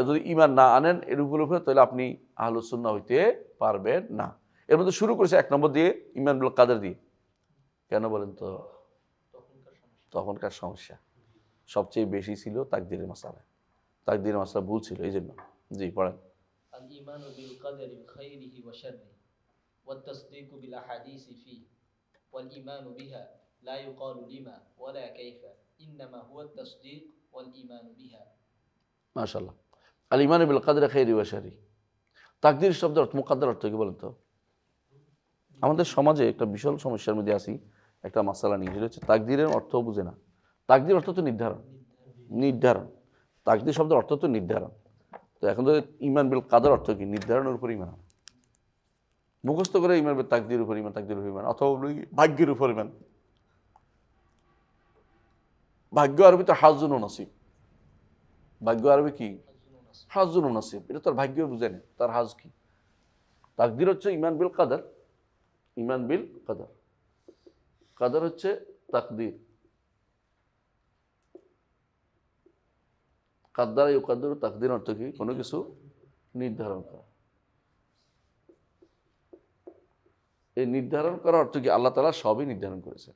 যদি ঈমান না আনেন এর উপরে তাহলে আপনি আহলুস সুন্নাহ হইতে পারবেন না। এর মধ্যে শুরু করেছে 1 নম্বর দিয়ে ঈমান বিল কাদের দিয়ে। কেন বলেন তো? তখনকার সমস্যা সবচেয়ে বেশি ছিল তাকদীরের মাসালা, তাকদীরের মাসালা ভুল ছিল, এই জন্য। জি, পড়েন। আল ঈমানু বিল কদরি খাইরিহি ওয়া শাররিহি ওয়াত তাসদীকু বিল আহাদিসি ফি ওয়াল ঈমানু বিহা লা ইউকালু লিমা ওয়ালা কাইফা ইন্নামা হুয়া তাসদীক ওয়াল ঈমানু বিহা। মাশাআল্লাহ। আল ঈমানু বিল কদরি খাইরিহি ওয়া শাররিহি, তাকদীর শব্দের অর্থ, মুকাদ্দার অর্থ কি বলেন তো? আমাদের সমাজে একটা বিশাল সমস্যার মধ্যে আছি, একটা মাসালা নিয়ে, সেটা হচ্ছে তাকদীরের অর্থ বুঝে না। তাকদীর অর্থ তো নির্ধারণ, নির্ধারণ, তাকদীর শব্দের অর্থ তো নির্ধারণ। তো এখন তো ঈমান বিল কাদর অর্থ কি? নির্ধারণের উপর ঈমান, মুখস্থ করে ঈমান বিল তাকদীর উপর ঈমান, তাকদীর উপর ঈমান, অথবা ভাগ্যের উপর ঈমান। ভাগ্য আরবি তো হাজুন ও নসিব, ভাগ্য আরবি কি? হাজুন ও নসিব, এটা তো আর ভাগ্য বুঝে না, তার হাজ কি? তাকদীর হচ্ছে ঈমান বিল কাদর, ঈমান বিল কাদর, কাদর হচ্ছে তাকদীর। কাদ্দারা ইউকাদ্দিরু তাকদীর অর্থ কি? কোনো কিছু নির্ধারণ করা। এই নির্ধারণ করার অর্থ কি? আল্লাহ তাআলা সবই নির্ধারণ করেছেন,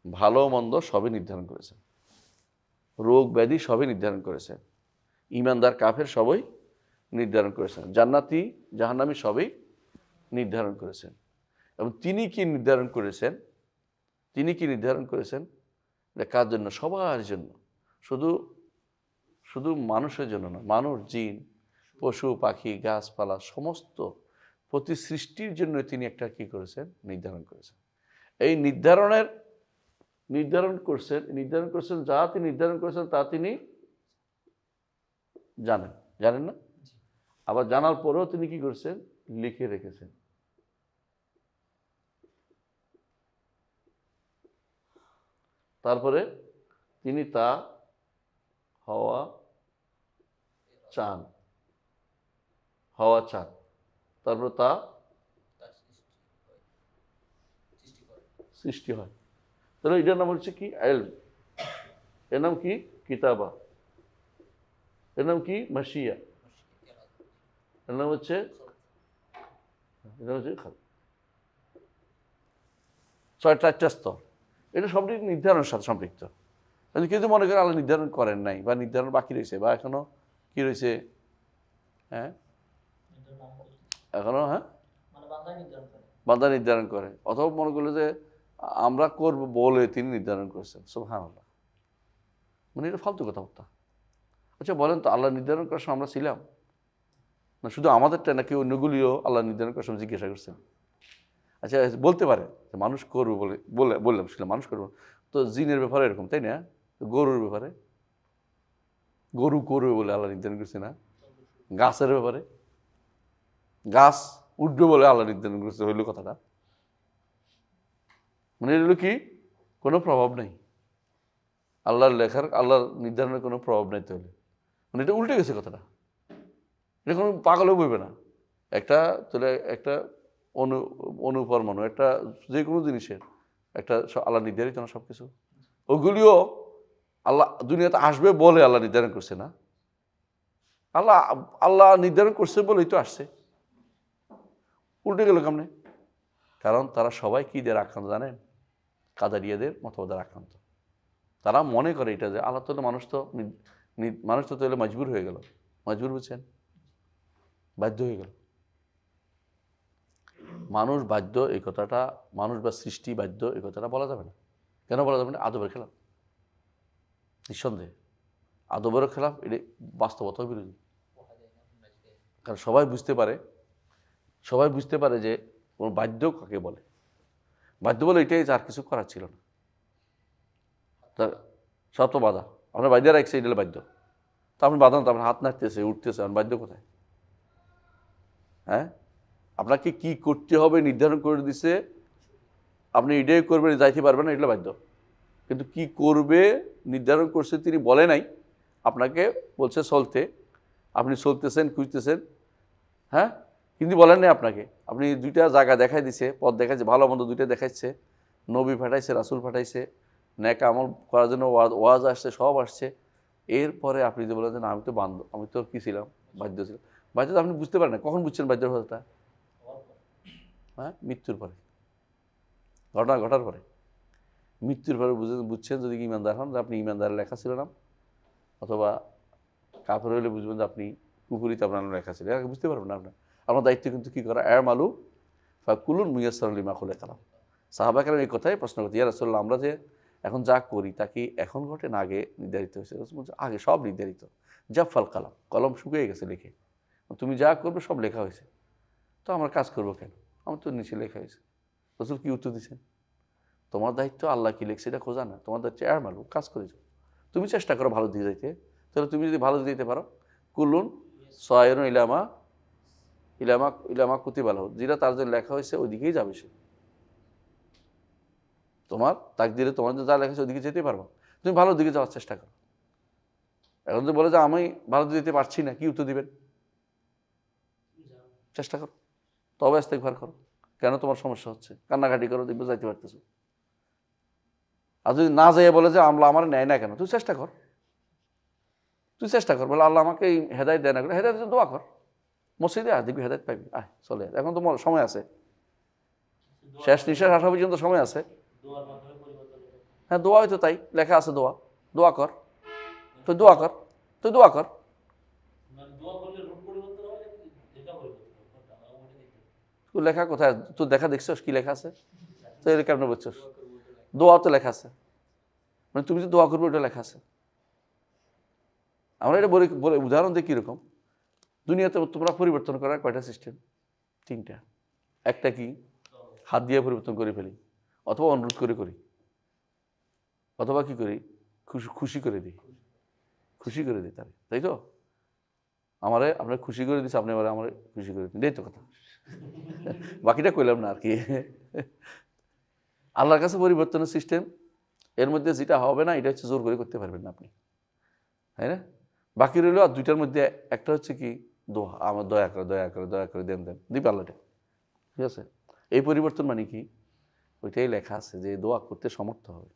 ভালো মন্দ সবই নির্ধারণ করেছেন, রোগ ব্যাধি সবই নির্ধারণ করেছেন, ঈমানদার কাফের সবই নির্ধারণ করেছেন, জান্নাতি জাহান্নামী সবই নির্ধারণ করেছেন। এবং তিনি কি নির্ধারণ করেছেন? তিনি কি নির্ধারণ করেছেন? এটা কার জন্য? সবার জন্য, শুধু শুধু মানুষের জন্য না, মানুষ, জিন, পশু পাখি, গাছপালা, সমস্ত প্রতি সৃষ্টির জন্য তিনি একটা কি করেছেন? নির্ধারণ করেছেন। এই নির্ধারণ করেছেন, যা তিনি নির্ধারণ করেছেন তা তিনি জানেন না? আবার জানার পরেও তিনি কি করেছেন? লিখে রেখেছেন। তারপরে তিনি তা হওয়া চান, তারপর তা সৃষ্টি হয়। তাহলে এটার নাম হচ্ছে কি? ইলম। এর নাম কি? কিতাবা। এর নাম কি? মাশিয়া। এর নাম হচ্ছে চারটা স্তর। এটা সবটি নির্ধারণের সাথে সম্পৃক্ত। কিন্তু মনে করেন আল্লাহ নির্ধারণ করেন নাই, বা নির্ধারণ বাকি রয়েছে, বা এখনো কি রয়েছে, হ্যাঁ এখনো, হ্যাঁ বান্দা নির্ধারণ করে, অথবা মনে করলো যে আমরা করব বলে তিনি নির্ধারণ করেছেন। সুবহানাল্লাহ, মানে এটা ফালতু কথাবার্তা। আচ্ছা বলেন তো, আল্লাহ নির্ধারণ করার সময় আমরা ছিলাম না? শুধু আমাদেরটা নাকি অন্যগুলিও আল্লাহ নির্ধারণ করার সময় জিজ্ঞাসা করছেন? আচ্ছা বলতে পারে যে মানুষ করবো বললাম ছিলাম মানুষ করবো, তো জিনের ব্যাপারে এরকম, তাই না? গরুর ব্যাপারে, গরু করবে বলে আল্লাহ নির্ধারণ করছে না? গাছের ব্যাপারে, গাছ উঠবে বলে আল্লাহ নির্ধারণ করছে, হইল কথাটা? মানে এগুলো কি? কোনো প্রভাব নেই আল্লাহর লেখার, আল্লাহর নির্ধারণের কোনো প্রভাব নেই। তাহলে মানে এটা উল্টে গেছে কথাটা, এটা কোনো পাগলও বলবে না। তাহলে একটা অনুপরমাণু, একটা যে কোনো জিনিসের একটা আল্লাহ নির্ধারিত না সব কিছু, ওগুলিও আল্লাহ দুনিয়াতে আসবে বলে আল্লাহ নির্ধারণ করছে না? আল্লাহ আল্লাহ নির্ধারণ করছে বলেই তো আসছে, উল্টে গেল কেমনে? কারণ তারা সবাই কি দিয়ে আক্রান্ত জানেন? কাদারিয়াদের মতবাদের আক্রান্ত। তারা মনে করে এটা যে আল্লাহ তো মানুষ তো তাহলে মজবুর হয়ে গেল। মজবুর বুঝছেন? বাধ্য হয়ে গেল। মানুষ বাধ্য এই কথাটা, মানুষ বা সৃষ্টি বাধ্য এই কথাটা বলা যাবে না। কেন বলা যাবে না? আদবের খেলাফ, নিঃসন্দেহে আদবের খেলাফ, এটা বাস্তবতার বিরোধী। কারণ সবাই বুঝতে পারে যে কোনো বাধ্য কাকে বলে। বাধ্য বলে এটাই আর কিছু করার ছিল না, তার সব তো বাধা। আপনার বাধ্য রাখছে, এটা হলো বাধ্য। তো আপনি বাধা না, তো আপনার হাত নাড়তেছে, উঠতেছে, আপনার বাধ্য কোথায়? হ্যাঁ, আপনাকে কি করতে হবে নির্ধারণ করে দিছে, আপনি এটাই করবেন, যাইতে পারবেন না, এটা বাধ্য। কিন্তু কি করবে নির্ধারণ করছে তিনি বলে নাই, আপনাকে বলছে চলতে, আপনি চলতেছেন, খুঁজতেছেন, হ্যাঁ, কিন্তু বলেন নাই আপনাকে। আপনি দুইটা জায়গা দেখাই দিছে, পথ দেখাইছে, ভালো মন্দ দুইটা দেখাইছে, নবী পাঠাইছে, রাসূল পাঠাইছে, নেক আমল করার জন্য ওয়াজ আসছে, সব আসছে। এরপরে আপনি যে বলেন যে না, আমি তো কি ছিলাম, বাধ্য ছিলাম। বাধ্য তো আপনি বুঝতে পারেন না। কখন বুঝছেন বাধ্যর কথাটা? হ্যাঁ, মৃত্যুর পরে, ঘটনা ঘটার পরে, মৃত্যুর পরে বুঝছেন। যদি ইমানদার হন, যে আপনি ইমানদারের লেখা ছিল না, অথবা কাফের হইলে বুঝবেন যে আপনি কুফুরিতে আপনার লেখা ছিল। এর আগে বুঝতে পারবেন না। আপনার দায়িত্ব কিন্তু কী করা, মালু ফাকুলুন মুয়াসসারুন লিমা খুলিকা লাহু। সাহাবায়ে এই কথাই প্রশ্ন করতে, ইয়া রাসূলুল্লাহ, আমরা যে এখন যা করি তা কি এখন ঘটে না আগে নির্ধারিত হয়েছে? রাসূল বলছে আগে সব নির্ধারিত। জাফাল কালাম, কলম শুকিয়ে গেছে লিখে, তুমি যা করবে সব লেখা হয়েছে, তো আমরা কাজ করবো কেন? আমার তো নিচে লেখা হয়েছে। রাসূল কি উত্তর দিচ্ছেন? তোমার দায়িত্ব আল্লাহ কি লিখছে এটা খোঁজা না, তোমার দায়িত্ব মালু, কাজ করে যাও। তুমি চেষ্টা করো ভালো দিকে যাইতে, তাহলে তুমি যদি ভালো দিতে পারো, কুল্লুন সায়রুন ইলামা ইলামা ইলামা কুতিবা লাহু, যেটা তার জন্য লেখা হয়েছে ওই দিকেই যাবে সে। তোমার তাকদিরে তোমার যা লেখা হয়েছে ওইদিকে যেতে পারবো, তুমি ভালো দিকে যাওয়ার চেষ্টা করো। এখন যদি বলে যে আমি ভালো দিকে যেতে পারছি না, কি উত্তর দিবেন? চেষ্টা করো, তবে ইস্তেগফার করো। কেন তোমার সমস্যা হচ্ছে? কান্নাকাটি করো, দেখবে যাইতে পারতেছো। আর যদি না যাইয়ে বলে যে আল্লাহ আমার নেয় না কেন, তুই চেষ্টা কর, বলে আল্লাহ আমাকে এই হেদায়েত দেয় না কেন, হেদায়েতের জন্য দোয়া কর, মসজিদে আয়, দেখবি হেদায়েত পাইবি। আয় চলে, এখন তো সময় আছে, শেষ নিঃশ্বাস আসা পর্যন্ত সময় আছে। হ্যাঁ, দোয়া হয়তো তাই লেখা আছে, দোয়া কর, তুই দোয়া কর। তুই লেখা কোথায়? তুই দেখা দেখছস কি লেখা আছে? তো এটা কেমন বুঝছস? দোয়া তো লেখা আছে, মানে তুমি যে দোয়া করবে ওটা লেখা আছে। আমরা এটা বলে উদাহরণ দিই কীরকম। দুনিয়াতে তোমরা পরিবর্তন করার কয়টা সিস্টেম? 3টা। একটা কি, হাত দিয়ে পরিবর্তন করে ফেলি, অথবা অনুরোধ করে করি, অথবা কি করি, খুশি করে দিই তার, তাই তো? আমারে আপনার খুশি করে দিচ্ছে, আপনি আমার খুশি করে দিন, এই তো কথা। বাকিটা কইলাম না আর কি। আল্লাহর কাছে পরিবর্তনের সিস্টেম, এর মধ্যে যেটা হবে না এটা হচ্ছে জোর করে করতে পারবেন না আপনি, তাই না? বাকি রইল আর 2টার মধ্যে একটা হচ্ছে কি, দোয়া, আমার দয়া করে দেন দিবে আল্লাহটা, ঠিক আছে? এই পরিবর্তন মানে কি, ওইটাই লেখা আছে যে দোয়া করতে সমর্থ হবে।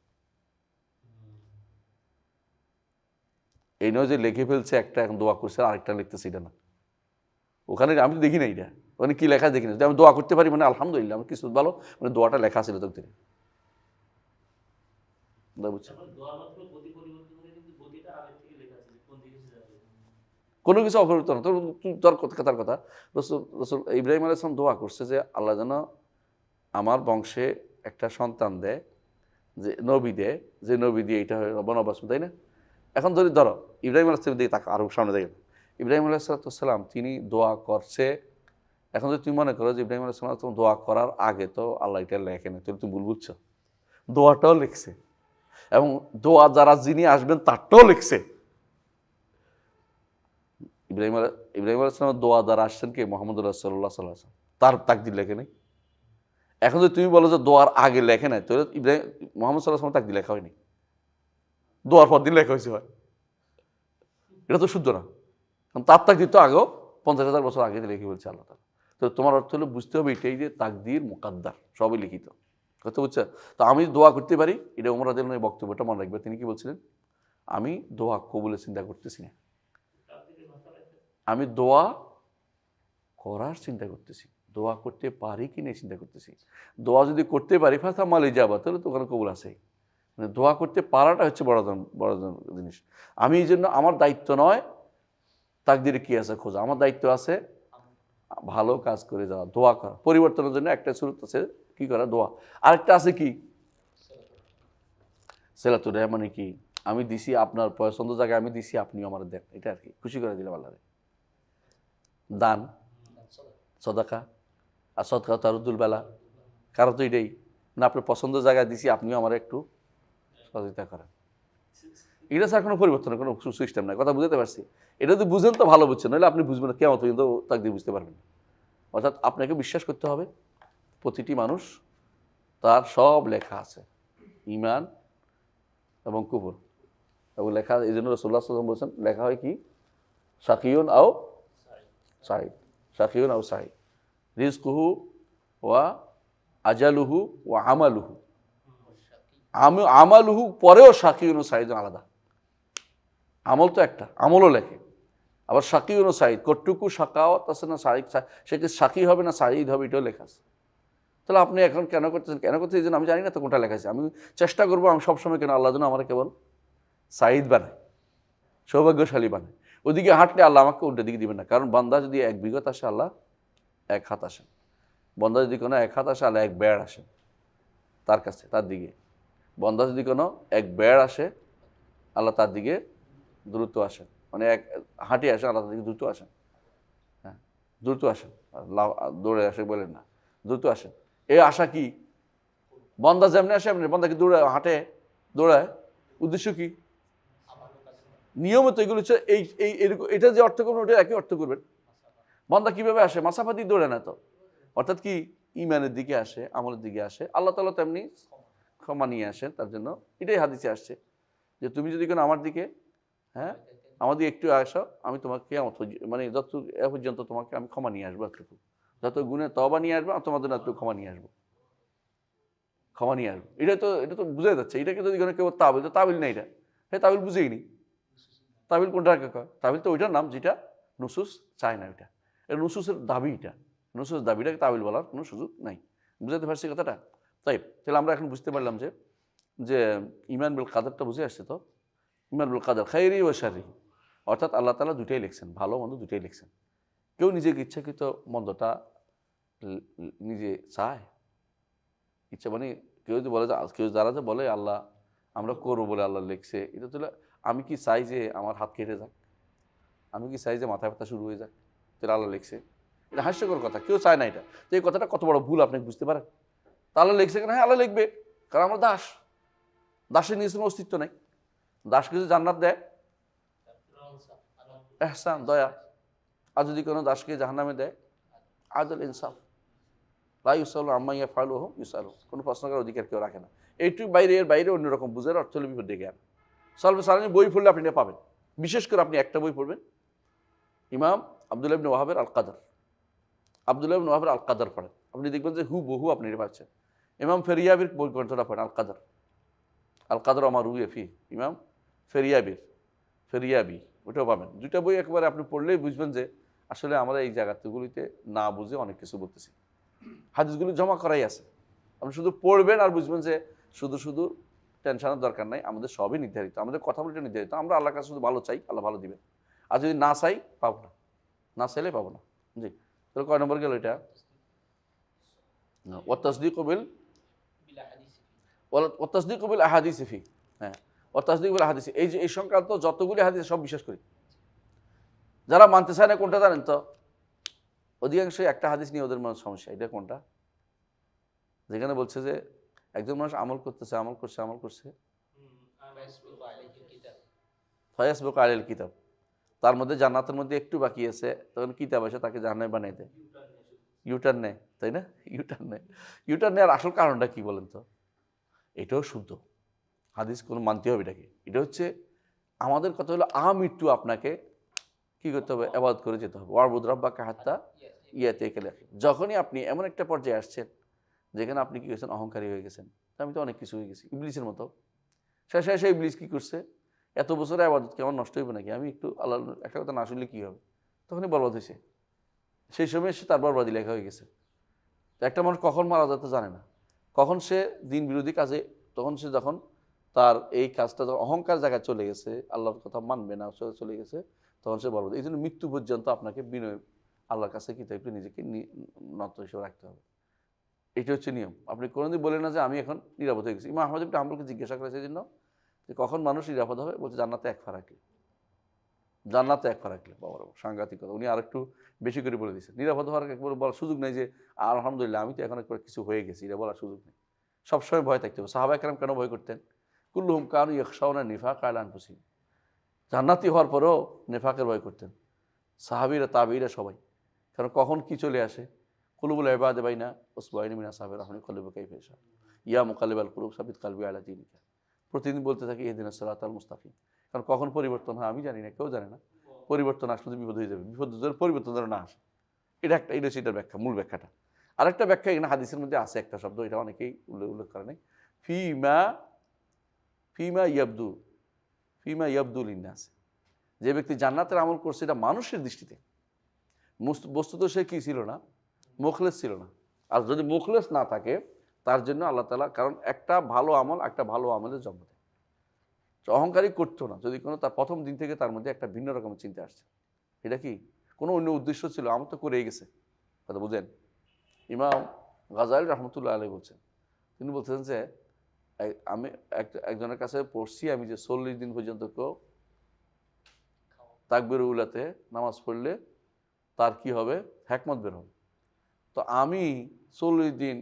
এই নয় যে লিখে ফেলছে একটা, এখন দোয়া করছে আরেকটা লিখতেছে, এটা না। ওখানে আমি তো দেখি না এটা, ওখানে কি লেখা দেখি না। আমি দোয়া করতে পারি মানে আলহামদুলিল্লাহ, আমার কিছু ভালো, মানে দোয়াটা লেখা ছিল তো। কোনো কিছু অপরিবর্তন না। তোর কথার কথা, রসুল ইব্রাহিম আলাইহিস সালাম দোয়া করছে যে আল্লাহ যেন আমার বংশে একটা সন্তান দেয়, যে নবী দেয়, যে নবী দিয়ে এটা হয় বনবাস, তাই না? এখন যদি ধরো ইব্রাহিম আলাইহিস সালাম দিকে তাকে আরো সামনে দেখেন, ইব্রাহিম আলাইহিস সালাম তিনি দোয়া করছে। এখন যদি তুমি মনে করো যে ইব্রাহিম আলাইহিস সালাম দোয়া করার আগে তো আল্লাহ এটা লেখে না, তাহলে তুমি ভুল বুঝছো। দোয়াটাও লিখছে, এবং দোয়া যারা যিনি আসবেন তারটাও লিখছে। ইব্রাহিম আলাইহিস সালামের দোয়া যারা আসছেন কে, মুহাম্মদ রাসূলুল্লাহ সাল্লাল্লাহু আলাইহি ওয়াসাল্লাম, তার তাকদীর লেখে নাই। এখন যদি তুমি বলো যে দোয়ার আগে লেখে নাই, তাহলে মুহাম্মদ সাল্লাল্লাহু আলাইহি ওয়াসাল্লাম তাকদীর লেখা হয়নি, দোয়ার পর দিন লেখা হয়েছে হয়, এটা তো শুদ্ধ না। কারণ তার তাকদীর তো আগেও 50,000 বছর আগে লিখে বলছে আল্লাহ তাআলা। তো তোমার অর্থ হলো বুঝতে হবে এটাই যে তাকদীর মুকাদ্দার, সবই লিখিত, কথা বুঝছো? তো আমি দোয়া করতে পারি, এটা ওমর রাদিয়াল্লাহু আনহু বক্তব্যটা মনে রাখবে। তিনি কি বলছিলেন? আমি দোয়া কবুলের চিন্তা করতেছি না। আমি দোয়া করার চিন্তা করতেছি, দোয়া করতে পারি কি না চিন্তা করতেছি। দোয়া যদি করতে পারি ফাতা মাল ইজাবা, তাহলে তো ওখানে কবুল আছেই। মানে দোয়া করতে পারাটা হচ্ছে বড় জিনিস। আমি এই জন্য আমার দায়িত্ব নয় তাকদিরে কি আছে খোঁজা, আমার দায়িত্ব আছে ভালো কাজ করে যাওয়া, দোয়া করা। পরিবর্তনের জন্য একটা সুরত আছে কি করা, দোয়া। আরেকটা আছে কি, সেলাতুর রহমান। মানে কি, আমি দিছি আপনার পছন্দ জায়গায়, আমি দিছি আপনিও আমার দেন, এটা আর কি, খুশি করে দিলাম আল্লাহরে। দান, সদাকা, আর সদকা তারুদ্দুল বেলা, কারো তো এটাই না, আপনার পছন্দের জায়গায় দিছি আপনিও আমার একটু সহযোগিতা করেন। এটা স্যার কোনো পরিবর্তনের কোনো সিস্টেম নাই, কথা বুঝতে পারছি। এটা যদি বুঝেন তো ভালো বুঝছেন, নইলে আপনি বুঝবেন না, কেমন পর্যন্ত তাকদীর বুঝতে পারবেন। অর্থাৎ আপনাকে বিশ্বাস করতে হবে প্রতিটি মানুষ তার সব লেখা আছে, ঈমান এবং কুফর এবং লেখা। এই জন্য রাসূলুল্লাহ সাল্লাল্লাহু আলাইহি ওয়াসাল্লাম বলছেন লেখা হয় কি, শাকিউন আও সাঈদ, শাকিউন আও সাঈদ, রিজকুহু ওয়া আজালুহু ওয়া আমালুহু। আমালুহু পরেও শাকিউন ও সাঈদ আলাদা। আমল তো একটা, আমলও লেখে। আবার শাকিউন ও সাঈদ, কটুকু শাকাওয়াত আছে না, সাঈদ, সে কি শাকি হবে না সাঈদ হবে, এটাও লেখা আছে। তাহলে আপনি এখন কেন করতেছেন, কেন করতেছেন এই জন্য আমি জানি না তো কোনটা লেখা আছে। আমি চেষ্টা করবো আমি সবসময় কেন আল্লাহ যেন আমার কেবল সাঈদ বানায়, সৌভাগ্যশালী বানায়। ওদিকে হাঁটলে আল্লাহ আমাকে উল্টো দিকে দিবেন না। কারণ বান্দা যদি এক বিগত আসে আল্লাহ এক হাত আসেন, বন্দা যদি কোনো এক হাত আসে আল্লাহ এক বেড় আসেন তার কাছে, তার দিকে। বন্দা যদি কোনো এক বেড় আসে আল্লাহ তার দিকে দ্রুত আসেন, মানে এক হাঁটি আসেন আল্লাহ তার দিকে দ্রুত আসেন। হ্যাঁ, দ্রুত আসেন, দৌড়ে আসে বলেন না, দ্রুত আসেন। এই আশা কি, বন্দা যেমনি আসে এমনি, বন্দা কি দৌড়ে হাঁটে, দৌড়ায়, উদ্দেশ্য কি, নিয়মিত এগুলো হচ্ছে এই এই এরকম, এটা যে অর্থ করবেন ওটা একই অর্থ করবেন। বন্দা কিভাবে আসে, মাসাফা দিয়ে দৌড়ে না তো, অর্থাৎ কি ইমানের দিকে আসে, আমলের দিকে আসে, আল্লাহ তাআলা তেমনি ক্ষমা নিয়ে আসেন তার জন্য। এটাই হাদিসে আসছে যে তুমি যদি কোনো আমার দিকে, হ্যাঁ আমার দিকে একটু আসো, আমি তোমাকে মানে যত এ পর্যন্ত তোমাকে আমি ক্ষমা নিয়ে আসবো, এতটুকু যত গুণে তওবা নিয়ে আসবো আমি তোমাদের একটু ক্ষমা নিয়ে আসবো, ক্ষমা নিয়ে আসবো। এটা তো বুঝে যাচ্ছে। এটাকে যদি কোনো কেউ তাবিল, তো তাবিল না, এটা হ্যাঁ তাবিল বুঝেই নি। তাবিল কোনটা কয়, তাবিল তো ওইটার নাম যেটা নুসুস চায় না, ওইটা এটা নুসুসের দাবি, এটা নুসুস দাবিটাকে তাবিল বলার কোনো সুযোগ নাই। বুঝাতে পারছি কথাটা? তাই তাহলে আমরা এখন বুঝতে পারলাম যে যে ঈমান বিল কাদারটা বুঝে আসছে তো। ঈমান বিল কাদার খাইরি ওয়া শাররি, অর্থাৎ আল্লাহ তাআলা দুটাই লিখছেন, ভালো মন্দ দুটাই লিখছেন। কেউ নিজেকে ইচ্ছাকৃত মন্দটা নিজে চায়, ইচ্ছা মানে কেউ যদি বলে যে, কেউ যারা যে বলে আল্লাহ আমরা করবো বলে আল্লাহ লিখছে, এটা তো আমি কি চাই যে আমার হাত কেটে যাক, আমি কি চাই যে মাথা ব্যথা শুরু হয়ে যাক, তাহলে আল্লাহ লিখছে। এটা হাস্যকর কথা, কেউ চায় না এটা। তো এই কথাটা কত বড় ভুল আপনি বুঝতে পারেন। তা আল্লাহ লিখছে কেন, হ্যাঁ আল্লাহ লিখবে, কারণ আমরা দাস, দাসের নিজের কোনো অস্তিত্ব নেই। দাসকে যদি জান্নাত দেয় এহসান, দয়া। আর যদি কোনো দাসকে জাহান্নামে দেয় আদল, ইনসাফ। লা ইউসালু আম্মা ইয়াফআলু ওয়া হুম ইউসালুন, কোনো প্রশ্ন করার অধিকার কেউ রাখে না। এইটুকু বাইরে, এর বাইরে অন্যরকম বুঝার অর্থ হলো বিপদ ডেকে আনে। সলভে সালানি বই পড়লে আপনি এটা পাবেন। বিশেষ করে আপনি একটা বই পড়বেন, ইমাম আব্দুল্লাহ ইবনে ওয়াহাবের আল কাদার, আব্দুল্লাহ ইবনে ওয়াহাবের আল কাদার পড়েন, আপনি দেখবেন যে হুবহু আপনি এটা পাচ্ছেন। ইমাম ফেরিয়াবির বই গ্রন্থটা পড়েন, আল কাদার, আল কাদার আমার রুয়ে ফি, ইমাম ফেরিয়াবি, ওটাও পাবেন। দুইটা বই একবারে আপনি পড়লেই বুঝবেন যে আসলে আমরা এই জায়গাগুলিতে না বুঝে অনেক কিছু বলতেছি। হাদিসগুলি জমা করাই আছে, আপনি শুধু পড়বেন আর বুঝবেন যে শুধু শুধু টেনশনের দরকার নাই, আমাদের সবই নির্ধারিত, আমাদের কথা বলতে নির্ধারিত। আমরা আল্লাহর কাছে শুধু ভালো চাই, আল্লাহ ভালো দিবেন। আর যদি না চাই পাবো না, না চাইলে পাবো না। জি, তাহলে কয় নম্বর গেল এটা? ওয়া তাসদীকু বিল আহাদিস ফি, হ্যাঁ ওয়া তাসদীকু বিল আহাদিস। এই যে এই সংক্রান্ত যতগুলি হাদিস সব বিশ্বাস করি। যারা মানতে চায় না কোনটা জানেন তো, অধিকাংশ একটা হাদিস নিয়ে ওদের মনে সমস্যা। এটা কোনটা? যেখানে বলছে যে একজন মানুষ আমল করতেছে, আমল করছে ফায়াসবিকু আলাইহিল কিতাব, তার মধ্যে জান্নাতের মধ্যে একটু বাকি আছে, তখন কিতাব এসে তাকে জাহান্নামে বানিয়ে দেয়। ইউটার্ন নেয়, তাই না? ইউটার্ন নেওয়ার আসল কারণটা কি বলেন তো? এটাও শুদ্ধ হাদিস, কোনো মানতে হবে এটাকে। এটা হচ্ছে আমাদের কথা হলো আমৃত্যু আপনাকে কি করতে হবে, ইবাদত করে যেতে হবে। ওয়ারবুদ রাব্বাকা হাত্তা ইয়াতিয়াকাল ইয়াকিন। যখনই আপনি এমন একটা পর্যায়ে আসছেন যেখানে আপনি কি হয়েছেন, অহংকারী হয়ে গেছেন, আমি তো অনেক কিছু হয়ে গেছি, ইবলিসের মতো। শেষে ইবলিস কি করছে, এত বছরে ইবাদত কেমন নষ্ট হইবে নাকি, আমি একটু আল্লাহ একটা কথা না শুনলে কী হবে, তখনই বরবাদ হয়েছে। সেই সময় সে তার বরবাদি লেখা হয়ে গেছে। তো একটা মানুষ কখন মারা যেতে জানে না, কখন সে দিন বিরোধী কাজে, তখন সে যখন তার এই কাজটা যখন অহংকার জায়গায় চলে গেছে, আল্লাহর কথা মানবে না চলে গেছে, তখন সে বরবাদ। এই জন্য মৃত্যু পর্যন্ত আপনাকে বিনয় আল্লাহর কাছে কি একটু নিজেকে নত হিসেবে রাখতে হবে। এটা হচ্ছে নিয়ম। আপনি কোনোদিন বলেন না যে আমি এখন নিরাপদ হয়ে গেছি। ইমাম আহমদ ইবনে হাম্বলকে জিজ্ঞাসা করেছে এই জন্য যে কখন মানুষ নিরাপদ হবে, বলছে জান্নাতে এক পা রাখলে। জান্নাতে এক পা রাখলে, বাবার সাংঘাতিক কথা। উনি আরেকটু বেশি করে বলে দিচ্ছেন। নিরাপদ হওয়ার একবার বলার সুযোগ নেই যে আলহামদুলিল্লাহ আমি তো এখন একবার কিছু হয়ে গেছি, এটা বলার সুযোগ নেই। সবসময় ভয় থাকতে হবে। সাহাবায়ে কেরাম কেন ভয় করতেন? কুল্লুহুম কানু ইয়াখশাউনা নিফাকা আলা আনফুসিহিম। জান্নাতি হওয়ার পরেও নেফাকের ভয় করতেন সাহাবীরা, তাবেঈরা সবাই। কারণ কখন কি চলে আসে। কুলুবুল ইবাদি বাইনা উসবাইনি মিন আসহাবির রাহমানি কলবু কাইফা ইয়াশা ইয়া মুকাল্লিবাল কুলুব সাবিত কলবি আলা দীনিকা। প্রতিদিন বলতে থাকি ইহদিনাস সিরাতাল মুস্তাকিম। কারণ কখন পরিবর্তন হয় আমি জানি না, কেউ জানে না। পরিবর্তন আসলে বিপদ হয়ে যাবে, বিপদ পরিবর্তন যেন না আসে। এটা সেটার ব্যাখ্যা, মূল ব্যাখ্যাটা। আরেকটা ব্যাখ্যা এখানে হাদিসের মধ্যে আছে একটা শব্দ, এটা অনেকেই উল্লেখ করে নাই। ফিমা ইয়াবদু লিন্নাস। যে ব্যক্তি জান্নাতের আমল করছে এটা মানুষের দৃষ্টিতে, বস্তুত সে কি ছিল না, মুখলেস ছিল না। আর যদি মুখলেস না থাকে তার জন্য আল্লাহ তাআলা, কারণ একটা ভালো আমল একটা ভালো আমলের জন্ম দেয়। অহংকারী করতো না, যদি কোনো তার প্রথম দিন থেকে তার মধ্যে একটা ভিন্ন রকমের চিন্তা আসছে। এটা কি কোনো অন্য উদ্দেশ্য ছিল, আমার তো করেই গেছে, কথা বুঝেন। ইমাম গাজালি রহমতুল্লাহ আলাইহি বলছেন, তিনি বলছেন যে আমি একজনের কাছে পড়ছি আমি যে 40 দিন পর্যন্ত কেউ তাকবীর উলাতে নামাজ পড়লে তার কি হবে, হিকমত বের হবে। তো আমি 40 দিন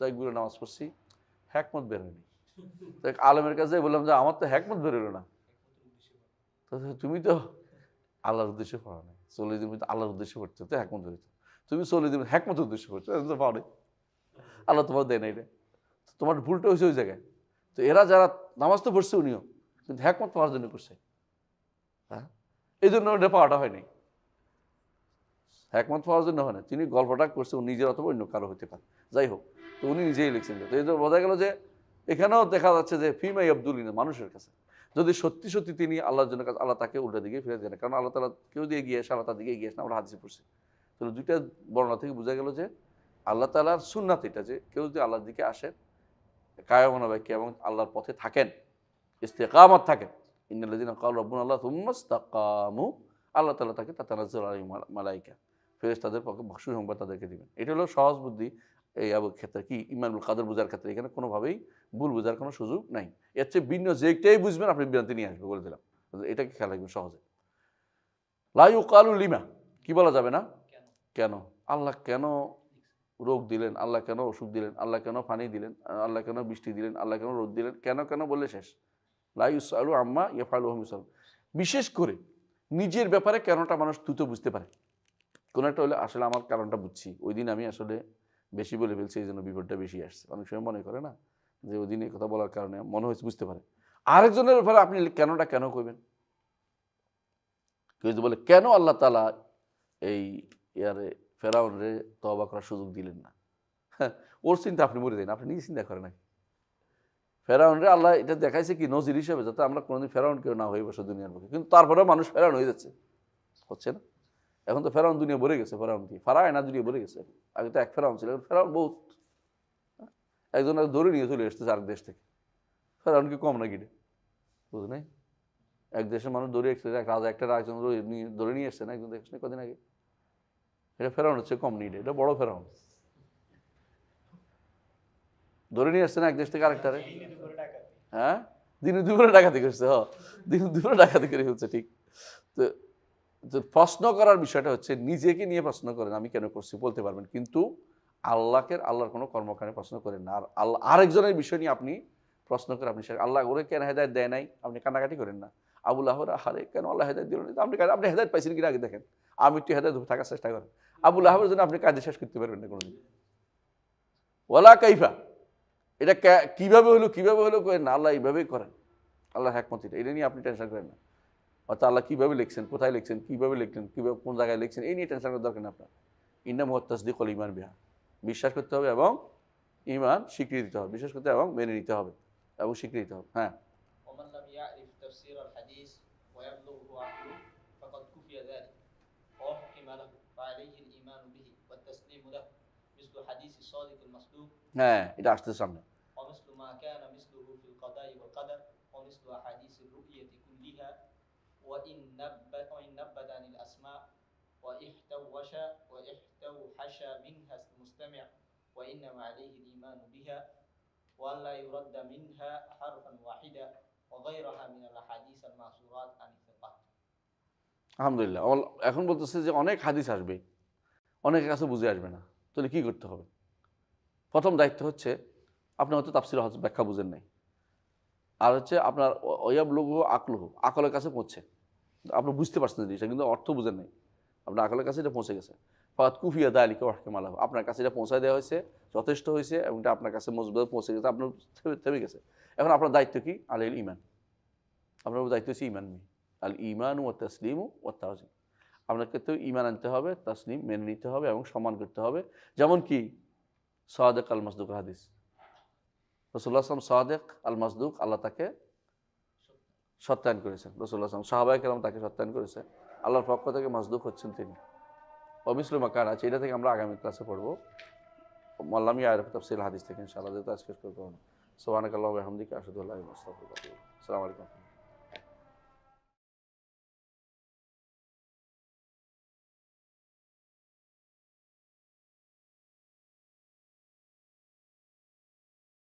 তাকবীরে নামাজ পড়ছি, হিকমত বের হয়নি। তো এক আলেমের কাছে বললাম যে আমার তো হিকমত বের হলো না। তো তুমি তো আল্লাহর উদ্দেশ্যে পড়া নাই, 40 দিন পর্যন্ত আল্লাহর উদ্দেশ্যে পড়তে হতো, হিকমত বের হতো। তুমি 40 দিন হিকমতের উদ্দেশ্যে পড়ছো, তো পাও নাই, আল্লাহ তোমার দেয় নাই রে। তোমার ভুলটা হয়েছে ওই জায়গায়। তো এরা যারা নামাজ তো পড়ছে উনিও, কিন্তু হিকমত পাওয়ার জন্য করছে। হ্যাঁ, এই জন্য ওটা পাওয়াটা হয়নি, হিকমত পাওয়ার জন্য হয় না। তিনি গল্পটা করছে উনি নিজের অথবা অন্য কারো হতে পারে, যাই হোক। তো উনি নিজেই লিখছেন। তো এই জন্য বোঝা গেল যে এখানেও দেখা যাচ্ছে যে ফিমা ইয়াবদুলিনা, মানুষের কাছে যদি সত্যি সত্যি তিনি আল্লাহর জন্য কাজ, আল্লাহ তাকে উল্টা দিকে ফিরে দেন। কারণ আল্লাহ তাআলা কেউ দিয়ে গিয়ে আসে, আল্লাহ তার দিকে এগিয়ে আসে না, আমরা হাদিসে পড়ছি। তো দুইটা বর্ণনা থেকে বোঝা গেল যে আল্লাহ তাআলার সুন্নাত এটা, যে কেউ যদি আল্লাহর দিকে আসেন কায়মনা বাক্যে এবং আল্লাহর পথে থাকেন, ইস্তেকামত থাকেন, ইন্নাল্লাযীনা ক্বালু রাব্বুনা আল্লাহ সুম্মা ইসতাকামু, আল্লাহ তাআলা তাকে তাতানাজ্জালু আলাইহিম মালায়েকা, ফেরেশতাদের পক্ষে সুসংবাদ তাদেরকে দিবেন। এটা হলো সহজ বুদ্ধি। এই ক্ষেত্রে কি ইমানুল কাদের বোঝার ক্ষেত্রে এখানে কোনোভাবেই ভুল বোঝার কোনো সুযোগ নাই। এর চেয়ে ভিন্ন যেটাই বুঝবেন আপনি বিভ্রান্তি নিয়ে আসবে, বলে দিলাম। এটাকে খেয়াল রাখবেন সহজে। লা ইউকালু লিমা, কি বলা যাবে না, কেন আল্লাহ কেন রোগ দিলেন, আল্লাহ কেন অসুখ দিলেন, আল্লাহ কেন পানি দিলেন, আল্লাহ কেন বৃষ্টি দিলেন, আল্লাহ কেন রোদ দিলেন, কেন কেন বললে শেষ। লা ইউসআলু আম্মা ইয়াফআলু হুম ইউসআলুন। বিশেষ করে নিজের ব্যাপারে কেনটা মানুষ দ্রুত বুঝতে পারে। কোনো একটা হলে আসলে আমার কারণটা বুঝছি, ওই দিন আমি আসলে বেশি বলে ফেলছি, এই জন্য বিপদটা বেশি আসছে। অনেক সময় মনে করে না যে ওই দিন এই কথা বলার কারণে মনে হয়েছে, বুঝতে পারে। আরেকজনের ব্যাপারে আপনি কেনটা কেন কইবেন। কেউ যদি বলে কেন আল্লাহ তাআলা এই ফেরাউন রে তওবা করার সুযোগ দিলেন না, হ্যাঁ, ওর চিন্তা আপনি মরে দেন, আপনি নিজে চিন্তা করেন নাকি। ফেরাউন রে আল্লাহ এটা দেখাইছে কি নজির হিসেবে, যাতে আমরা কোনোদিন ফেরাউন কেউ না হয়ে বসে দুনিয়ার বুকে। কিন্তু তারপরেও মানুষ ফেরাউন হয়ে যাচ্ছে, হচ্ছে না। এখন তো ফেরাউন দুনিয়া ভরে গেছে, ফেরাউন কি ফারায় না, দুনিয়া ভরে গেছে। আগে তো এক ফেরাউন ছিল, ফেরাউন বহুত। একজন ধরে নিয়ে চলে এসেছে আরেক দেশ থেকে, ফেরাউন কি কম না গিয়ে, বুঝে নাই। এক দেশের মানুষ ধরে এসেছে, এক রাজা একটা রাজা ধরে নিয়ে এসছে না একজন দেখছে কদিন আগে। এটা ফেরাউন হচ্ছে কম নিডে, এটা বড় ফেরাউন। ধরে নিয়ে আসছে না এক দেশ থেকে আরেকটারে, হ্যাঁ, দিনে দুপুরে ডাকাতি করছে, দিনে দুপুরে ডাকাতি করে ফেলছে, ঠিক। তো প্রশ্ন করার বিষয়টা হচ্ছে নিজেকে নিয়ে প্রশ্ন করেন, আমি কেন করছি বলতে পারবেন, কিন্তু আল্লাহর কোনো কর্মকাণ্ডে প্রশ্ন করেন না। আর আল্লাহ আরেকজনের বিষয় নিয়ে আপনি প্রশ্ন করে আপনি আল্লাহ ওরে কেন হেদায়েত দেয় নাই, আপনি কান্নাকাটি করেন না। আবুল আহর আহারে কেন আল্লাহ হেদায়েত দিল না, আপনি হেদায়েত পাইছেন কিনা আগে দেখেন। আমি একটু হেদায়েত থাকার চেষ্টা করেন। আবুল আহরের জন্য আপনি কাজে শেষ করতে পারবেন না কোনোদিন। ওয়ালা কাইফা, এটা কিভাবে হলো করেন না, আল্লাহ এইভাবেই করেন, আল্লাহ হিকমত এটা নিয়ে আপনি টেনশন করেন না। অর্থাৎ আল্লাহ কীভাবে লিখছেন, কোথায় লিখছেন, কীভাবে লিখলেন, কীভাবে কোন জায়গায় লিখছেন, এই নিয়ে টেনশন করার দরকার নেই আপনার। ইন্নামা হুয়া তাসদীকুল ঈমান বিহা, বিশ্বাস করতে হবে এবং ঈমান স্বীকৃতি দিতে হবে, বিশ্বাস করতে হবে এবং মেনে নিতে হবে এবং স্বীকৃতি দিতে হবে। হ্যাঁ, ومن لم يعرف تفسير الحديث ويبلغه عقله فقد كفي ذلك. عليه الإيمان به والتسليم له مثل حديث الصادق المصدوق হ্যাঁ, এটা আসছে সামনে। ومثل ما كان مثله في القضاء والقدر ومثل أحاديث الرؤية كلها وإن نبت عن الأسماء واحتوحش منها المستمع وإنما عليه الإيمان بها وأن لا يرد منها حرفا واحدا وغيرها من الأحاديث المأثورات عن الثقات. আলহামদুলিল্লাহ। এখন বলতেছে যে অনেক হাদিস আসবে, অনেকের কাছে বুঝে আসবে না, তাহলে কি করতে হবে? প্রথম দায়িত্ব হচ্ছে, আপনি হয়তো তাফসির ব্যাখ্যা বুঝেন নাই, আর হচ্ছে আপনার ওয়াবলুগু আকলুহু, আকলের কাছে পৌঁছে, আপনি বুঝতে পারছেন জিনিসটা কিন্তু অর্থ বুঝেন নাই, আপনার আকলের কাছে এটা পৌঁছে গেছে। ফাত কুফিয়া দালিকা ওয়াহকাম আলাহু, আপনার কাছে এটা পৌঁছায় দেওয়া হয়েছে, যথেষ্ট হয়েছে এবং এটা আপনার কাছে মজবুত পৌঁছে গেছে, আপনার থেমে গেছে। এখন আপনার দায়িত্ব কি? আলাইল ঈমান, আপনার দায়িত্ব হচ্ছে ঈমান নিয়ে। আল ঈমানু ওয়া তাসলিমু ওয়া তাওযীম, আপনাকে তো ঈমান আনতে হবে, তাসলিম মেনে নিতে হবে এবং সম্মান করতে হবে। যেমন কি সাদেক আল মাসদুক হাদিস, রাসূলুল্লাহ সাল্লাল্লাহু আলাইহি ওয়াসাল্লাম সাদেক আল মাসদুক, আল্লাহ তাকে সত্যায়ন করেছেন, রাসূলুল্লাহ সাল্লাল্লাহু আলাইহি ওয়াসাল্লাম সাহাবায়ে কেরাম তাকে সত্যায়ন করেছে, আল্লাহর পক্ষ থেকে মাসদুক হচ্ছেন তিনি। অমিসলু মাকান আছে, এটা থেকে আমরা আগামী ক্লাসে পড়বো মাল্লামি আয়ারফ তাফসীর হাদিস থেকে ইনশাআল্লাহ, যেহেতু আজকে করবো না। সুবহানাকাল্লাহু ওয়া বিহামদিকা আশহাদু আল্লা ইলাহা ইল্লা আনতা আস্তাগফিরুকা ওয়া আতুবু ইলাইক। আসসালামু আলাইকুম।